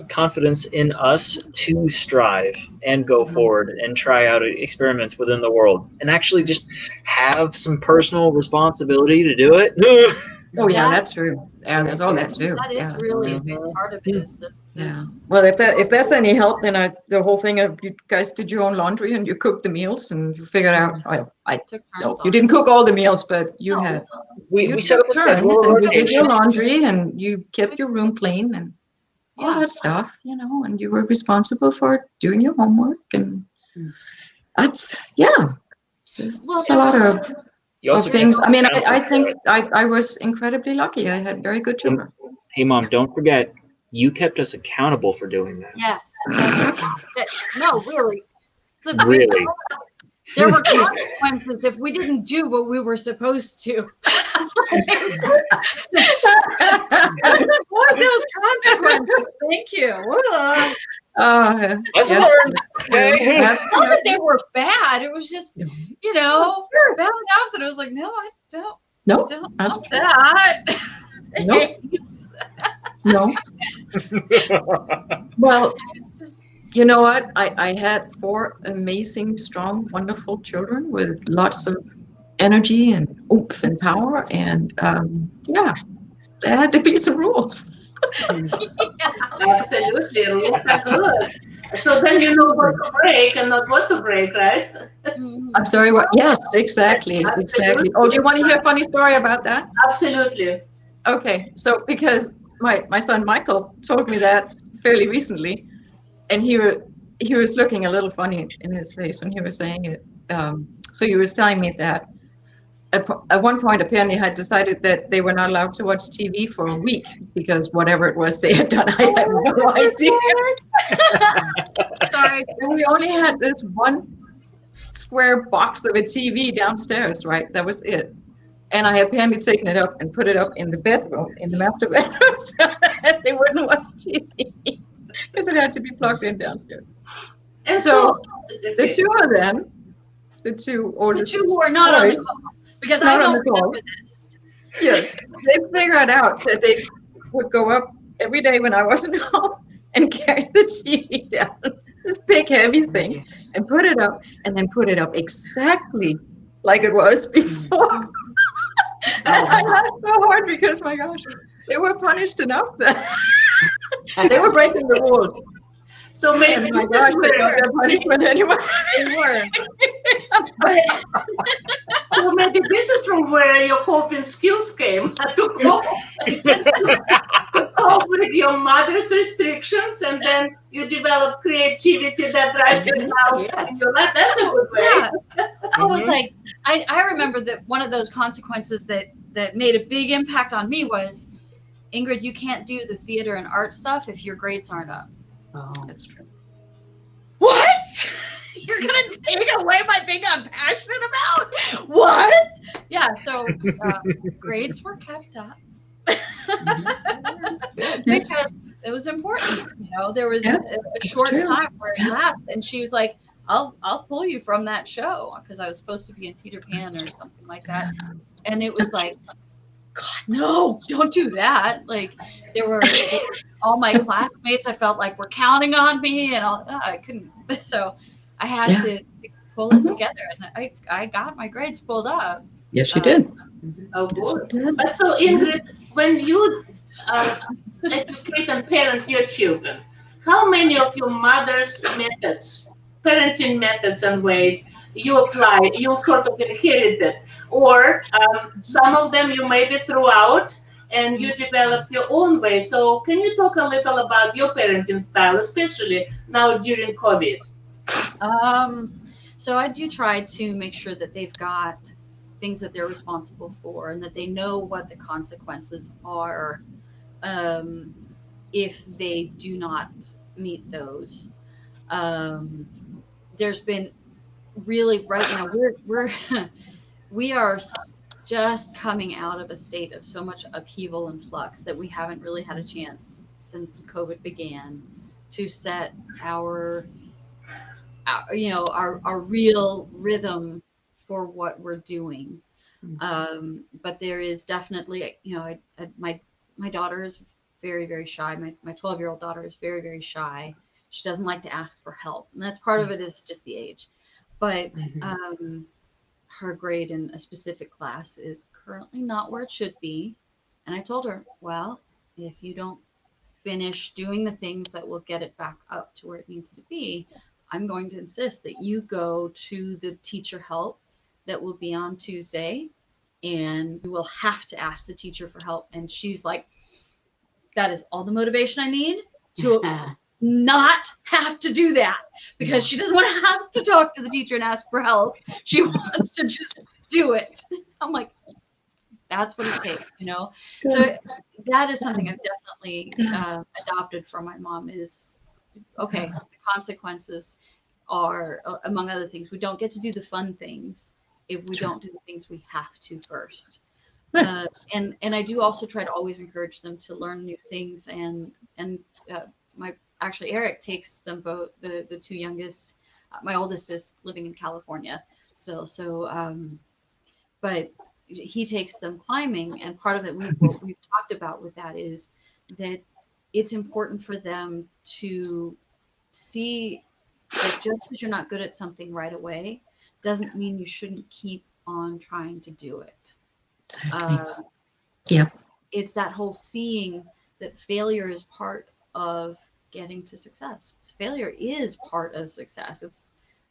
confidence in us to strive and go forward and try out experiments within the world and actually just have some personal responsibility to do it. Oh yeah, that's true. Yeah, there's all that too. That is really a big part of it. Is the Well, if that's any help, then the whole thing of you guys did your own laundry and you cooked the meals and you figured out. No, you didn't cook all the meals, but you had. We set up a schedule. And you did your laundry and you kept your room clean and all that stuff, you know. And you were responsible for doing your homework, and that's just a lot of things. I mean, I think I was incredibly lucky. I had very good children. Hey, Mom, don't forget, you kept us accountable for doing that. Yes. No, really. Really? There were consequences if we didn't do what we were supposed to. Avoid those consequences. Thank you. Let's learn. Okay. Not that they were bad. It was just, bad enough that I was like, no, I don't. No, don't that's want true. that. No. Well, you know what? I had 4 amazing, strong, wonderful children with lots of energy and oomph and power, and there had to be some rules. Absolutely, rules are good. So then you know what to break and not what to break, right? I'm sorry, what? Yes, exactly. Exactly. Oh, do you want to hear a funny story about that? Absolutely. Okay, so because my son Michael told me that fairly recently, and he was looking a little funny in his face when he was saying it. So he was telling me that at one point, apparently, had decided that they were not allowed to watch TV for a week because whatever it was they had done, I have no idea. Sorry, and we only had this one square box of a TV downstairs, right? That was it. And I had apparently taken it up and put it up in the bedroom, in the master bedroom, so that they wouldn't watch TV because it had to be plugged in downstairs. And So okay. the two of them, the two oldest, the two who are not on the boys, call, because not I on don't the call. remember this. Yes, they figured out that they would go up every day when I wasn't home and carry the TV down, this big heavy thing, and put it up, and then put it up exactly like it was before. And I laughed so hard because, my gosh, they were punished enough that they were breaking the rules. So maybe And my this gosh, is they got where their punishment anyway. They were. so maybe this is from where your coping skills came to cope with your mother's restrictions, and then you developed creativity that drives you now in your life. That's a good way. Yeah. I was like, I remember that one of those consequences that made a big impact on me was, Ingrid, you can't do the theater and art stuff if your grades aren't up. Oh, that's true. What? You're gonna take away my thing I'm passionate about? What? Yeah, so grades were kept up. Because it was important, there was a short time where it lapsed, and she was like, I'll pull you from that show, because I was supposed to be in Peter Pan or something like that, and it was like, God, no, don't do that. Like, there were all my classmates, I felt like, were counting on me, and I couldn't, so I had to pull it together, and I got my grades pulled up. Yes, you did. Oh, good. But so, Ingrid, when you educate and parent your children, how many of your mother's methods, parenting methods and ways you apply, you sort of inherited, or some of them you maybe threw out and you developed your own way? So can you talk a little about your parenting style, especially now during COVID? So I do try to make sure that they've got things that they're responsible for, and that they know what the consequences are if they do not meet those. There's been really, right now we are just coming out of a state of so much upheaval and flux that we haven't really had a chance since COVID began to set our real rhythm for what we're doing. But there is definitely, my daughter is very, very shy. My 12-year-old daughter is very, very shy. She doesn't like to ask for help, and that's part of it is just the age. But her grade in a specific class is currently not where it should be. And I told her, well, if you don't finish doing the things that will get it back up to where it needs to be, I'm going to insist that you go to the teacher help that will be on Tuesday, and you will have to ask the teacher for help. And she's like, that is all the motivation I need to not have to do that, because she doesn't want to have to talk to the teacher and ask for help. She wants to just do it. I'm like, that's what it takes, So that is something I've definitely adopted from my mom is, okay, the consequences are, among other things, we don't get to do the fun things if we don't do the things we have to first. And I do also try to always encourage them to learn new things, and Erik takes them both, the two youngest. My oldest is living in California still, but he takes them climbing, and part of it what we've talked about with that is that it's important for them to see that just because you're not good at something right away doesn't mean you shouldn't keep on trying to do it. It's that whole seeing that failure is part of getting to success. Failure is part of success.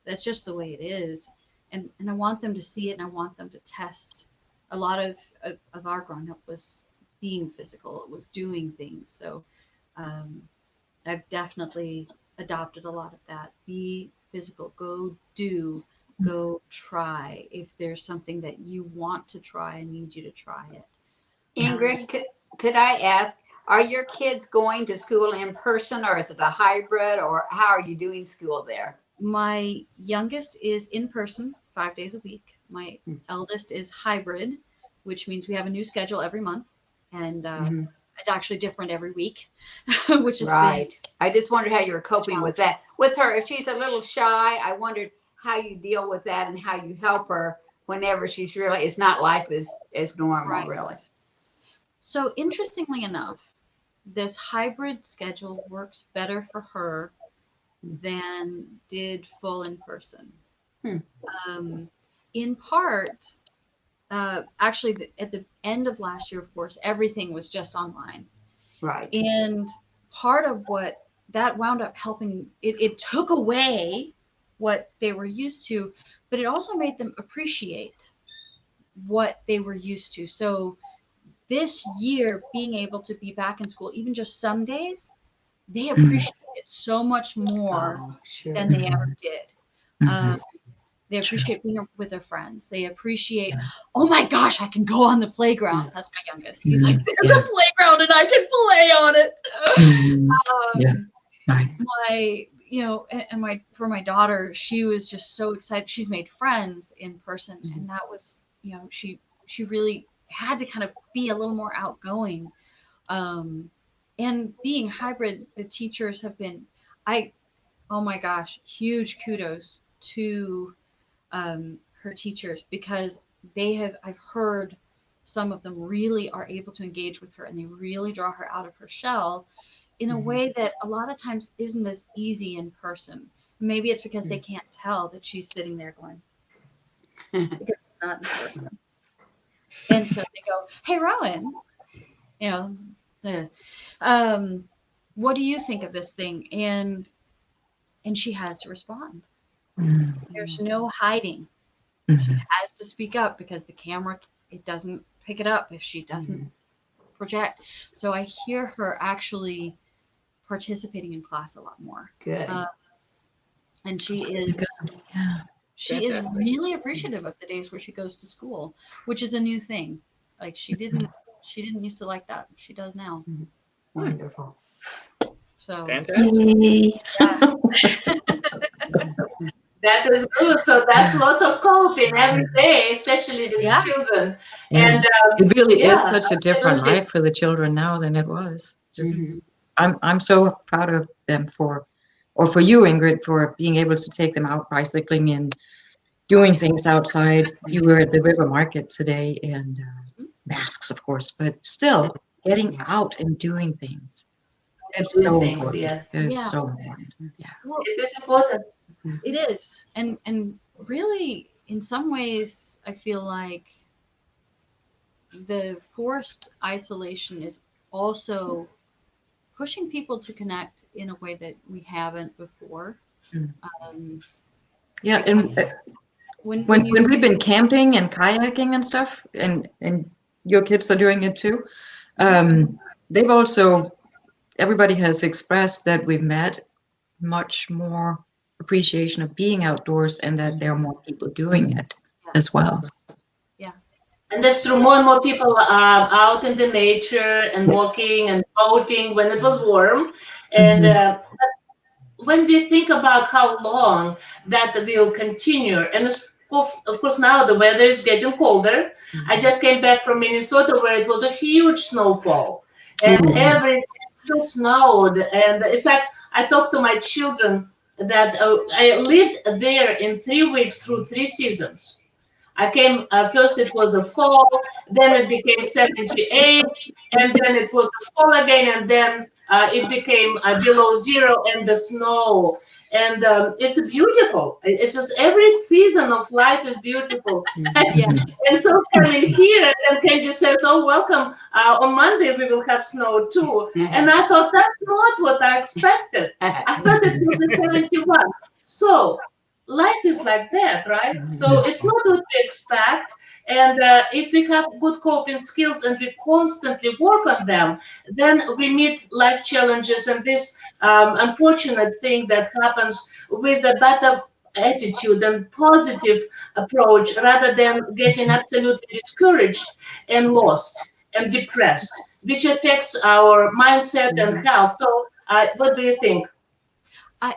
That's just the way it is. And I want them to see it, and I want them to test. A lot of our growing up was being physical. It was doing things. So I've definitely adopted a lot of that. Be physical. Go do. Go try. If there's something that you want to try, I need you to try it. Ingrid, could I ask, are your kids going to school in person, or is it a hybrid, or how are you doing school there? My youngest is in person 5 days a week. My eldest is hybrid, which means we have a new schedule every month, and it's actually different every week, which is right. I just wondered how you were coping with that. With her, if she's a little shy, I wondered how you deal with that and how you help her whenever she's really, it's not life as normal, right. Really. So interestingly enough, this hybrid schedule works better for her than did full in person. In part, actually, at the end of last year, of course, everything was just online. Right. And part of what that wound up helping, it took away what they were used to, but it also made them appreciate what they were used to. So this year, being able to be back in school, even just some days, they appreciate it so much more than they ever did. They appreciate being with their friends. They appreciate, oh my gosh, I can go on the playground. That's my youngest. He's like, there's a playground and I can play on it. For my daughter, she was just so excited. She's made friends in person, and that was, she really had to kind of be a little more outgoing. And being hybrid, the teachers have been, oh my gosh, huge kudos to her teachers, because I've heard some of them really are able to engage with her, and they really draw her out of her shell in a way that a lot of times isn't as easy in person. Maybe it's because they can't tell that she's sitting there going, because it's not in person. And so they go, hey, Rowan, what do you think of this thing? And she has to respond. There's no hiding. She has to speak up, because the camera, it doesn't pick it up if she doesn't project. So I hear her actually participating in class a lot more. Good. And she is really appreciative of the days where she goes to school, which is a new thing. Like she didn't used to like that. She does now. Wonderful. So fantastic. Yeah. That is good. So that's lots of coping every day, especially with children. Yeah. And it really is such a different life for the children now than it was. Just I'm so proud of them for you, Ingrid, for being able to take them out bicycling and doing things outside. You were at the river market today, and masks, of course, but still getting out and doing things. It's so important. Yes. It is so important. Yeah. Well, It is important. it is. And really, in some ways, I feel like the forced isolation is also pushing people to connect in a way that we haven't before. Yeah, and when we've been camping and kayaking and stuff, and your kids are doing it too, they've also, everybody has expressed that we've met much more appreciation of being outdoors, and that there are more people doing it as well. Yeah. And that's true. More and more people are out in the nature and walking and boating when it was warm. And when we think about how long that will continue, and of course now the weather is getting colder. I just came back from Minnesota, where it was a huge snowfall, and everything still snowed. And it's like I talked to my children that I lived there in 3 weeks through 3 seasons. I came, first it was a fall, then it became 78, and then it was a fall again, and then it became below zero and the snow. And it's beautiful. It's just every season of life is beautiful. And so coming here, and Kenji says, "Oh, welcome. On Monday we will have snow too." And I thought that's not what I expected. I thought it would be 71. So life is like that, right? So it's not what we expect. And if we have good coping skills and we constantly work on them, then we meet life challenges and this unfortunate thing that happens with a better attitude and positive approach rather than getting absolutely discouraged and lost and depressed, which affects our mindset and health. So what do you think? I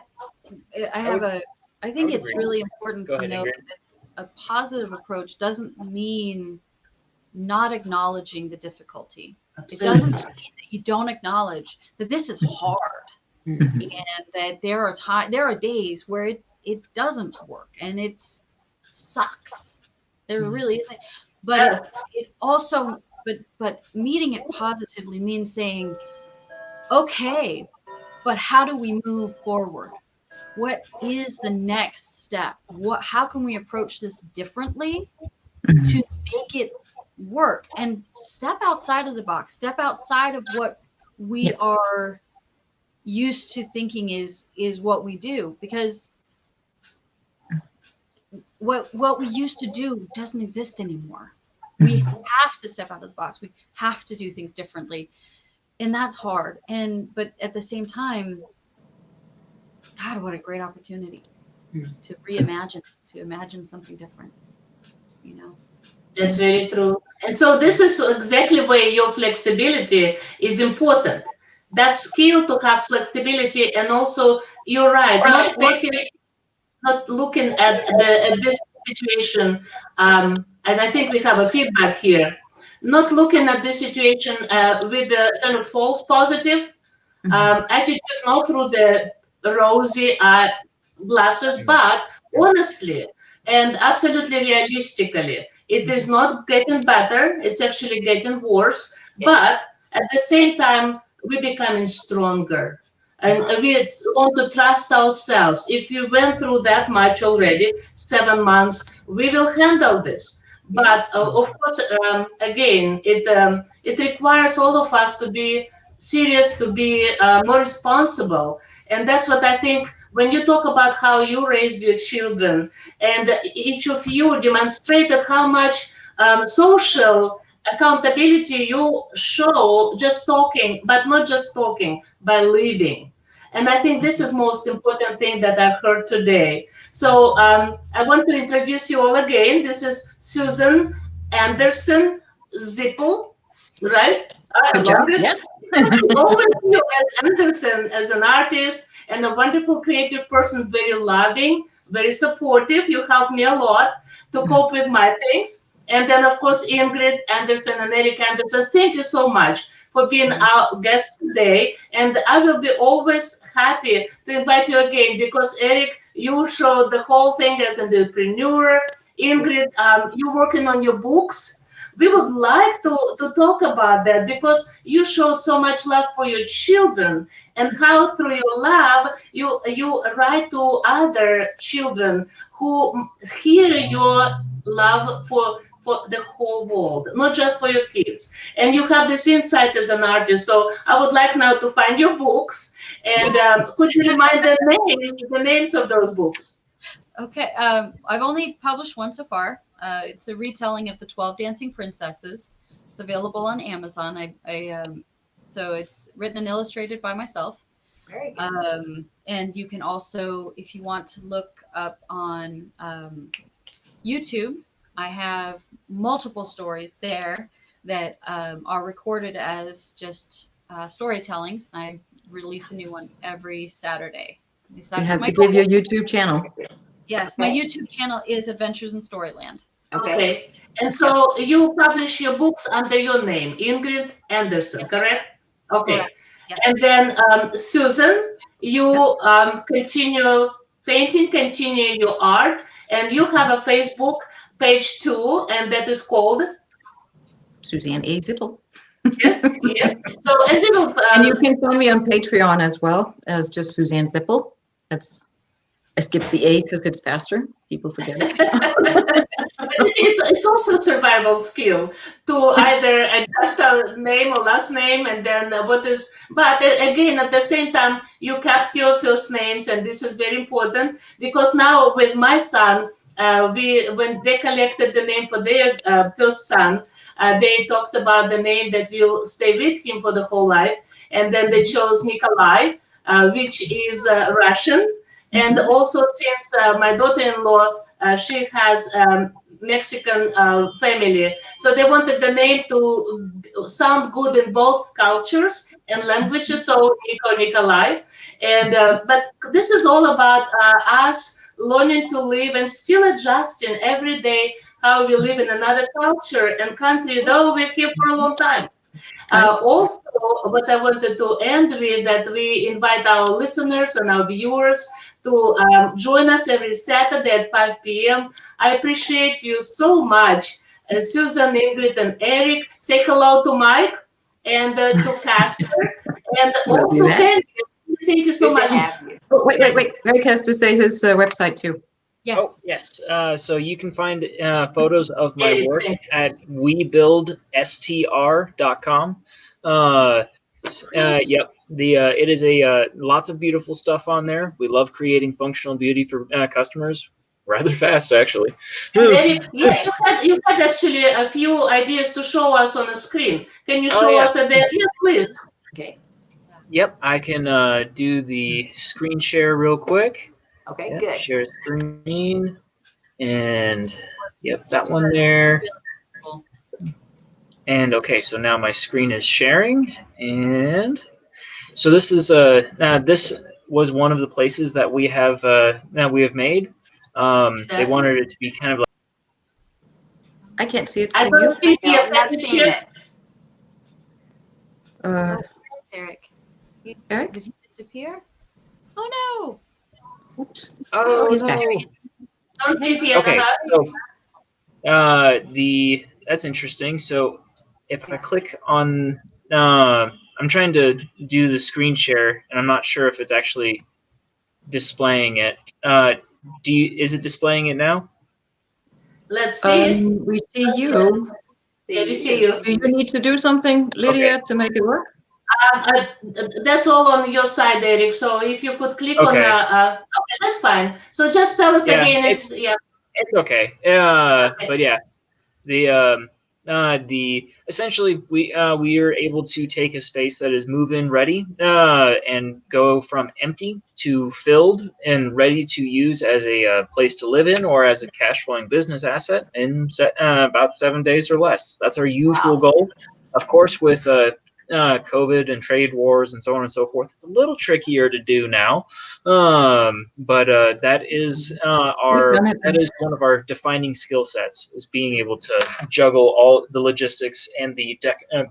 think it's really important to know Ingrid. that a positive approach doesn't mean not acknowledging the difficulty. It doesn't mean that you don't acknowledge that this is hard and that there are days where it doesn't work and it sucks. There really isn't. But it also but meeting it positively means saying, okay, but how do we move forward? What is the next step? How can we approach this differently to make it work and step outside of the box, step outside of what we are used to thinking is what we do, because what we used to do doesn't exist anymore. We have to step out of the box. We have to do things differently. And that's hard. But at the same time, God, what a great opportunity to reimagine, to imagine something different, you know? That's very true. And so this is exactly where your flexibility is important. That skill to have flexibility, and also you're right, not looking at this situation, and I think we have a feedback here, not looking at this situation with a kind of false positive attitude, not through the rosy glasses, but honestly and absolutely realistically. It is not getting better, it's actually getting worse, but at the same time, we're becoming stronger. And we want to trust ourselves. If you went through that much already, 7 months, we will handle this. But of course, again, it requires all of us to be serious, to be more responsible. And that's what I think when you talk about how you raise your children, and each of you demonstrated how much social accountability you show just talking, but not just talking, by living. And I think this is most important thing that I've heard today. So I want to introduce you all again. This is Susanne Andersen Szipple, right? I love it. Yes. Always you as Andersen, as an artist and a wonderful creative person, very loving, very supportive. You helped me a lot to cope with my things. And then, of course, Ingrid Andersen and Erik Andersen, thank you so much for being our guest today. And I will be always happy to invite you again, because Erik, you showed the whole thing as an entrepreneur. Ingrid, you're working on your books. We would like to talk about that, because you showed so much love for your children, and how through your love you write to other children who hear your love for the whole world, not just for your kids. And you have this insight as an artist. So I would like now to find your books, and could you remind the names of those books? Okay, I've only published one so far. It's a retelling of the 12 Dancing Princesses. It's available on Amazon. So it's written and illustrated by myself. Very good. And you can also, if you want to look up on YouTube, I have multiple stories there that are recorded as just storytellings. I release a new one every Saturday. You have to give your YouTube channel. Yes, my YouTube channel is Adventures in Storyland. Okay. And so you publish your books under your name, Ingrid Andersen, correct? Okay. Correct. Yes. And then Susan, you continue painting, continue your art, and you have a Facebook page too, and that is called Susanne A. Szipple. Yes, yes. So and you can find me on Patreon as well as just Susanne Szipple. That's I skipped the A because it's faster. People forget it. But you see, it's also a survival skill to either adjust a name or last name, and then what is. But again, at the same time, you kept your first names, and this is very important because now with my son, when they collected the name for their first son, they talked about the name that will stay with him for the whole life, and then they chose Nikolai, which is Russian. And also, since my daughter-in-law, she has Mexican family, so they wanted the name to sound good in both cultures and languages. So Nikolai, and but this is all about us learning to live and still adjusting every day how we live in another culture and country, though we're here for a long time. Also, what I wanted to end with that we invite our listeners and our viewers to join us every Saturday at 5 p.m. I appreciate you so much. Susanne, Ingrid, and Erik. Say hello to Mike and to Casper. And Will do also, that. Candy. Thank you so Good to much. have you. Oh, wait. Eric has to say his website too. Yes. Oh, yes. So you can find photos of my Erik, work thank at webuildstr.com. Yep. It is lots of beautiful stuff on there. We love creating functional beauty for customers. Rather fast, actually. Erik, yeah, you had actually a few ideas to show us on the screen. Can you Oh, show yeah. us a bit? Yes, please. Okay. Yep, I can do the screen share real quick. Okay, Yep, good. share screen, and yep, that one there. And okay, so now my screen is sharing, and so this is this was one of the places that we have made. They wanted it to be kind of like. I can't see it. I Can you? don't see No, the I'm not seeing it. Where's Erik? Erik? Did he disappear? Oh Oops. Oh, he's no. back. Don't see the Okay, so that's interesting. So if I click on, I'm trying to do the screen share, and I'm not sure if it's actually displaying it. Is it displaying it now? Let's see. We see you. Yeah, we see you. Do you need to do something, Lydia, to make it work? That's all on your side, Erik. So if you could click on, Okay. okay, that's fine. So just tell us Yeah, again. it's okay. But yeah, the essentially we are able to take a space that is move-in ready and go from empty to filled and ready to use as a place to live in or as a cash flowing business asset in about 7 days or less. That's our usual goal. Of course, with COVID and trade wars and so on and so forth, it's a little trickier to do now. But that is one of our defining skill sets, is being able to juggle all the logistics and the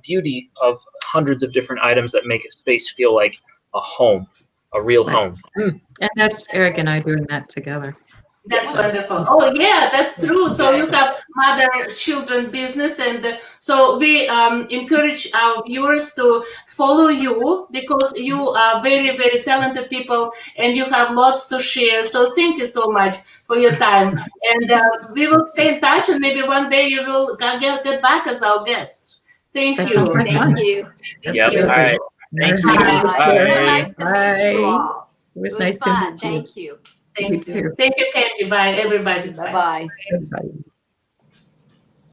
beauty of hundreds of different items that make a space feel like a home, a real home. And that's Erik and I doing that together. That's wonderful. Oh yeah, that's true. So you have mother-children business, and so we encourage our viewers to follow you because you are very, very talented people, and you have lots to share. So thank you so much for your time, and we will stay in touch, and maybe one day you will get back as our guests. Thank That you. sounds like fun. Thank you. Yep. All right. Thank you. Bye. Bye. So nice to meet you all. It was It was nice to fun. meet you. Thank you. Thank You too. Thank you, Candy. Bye, everybody. Bye-bye. Bye.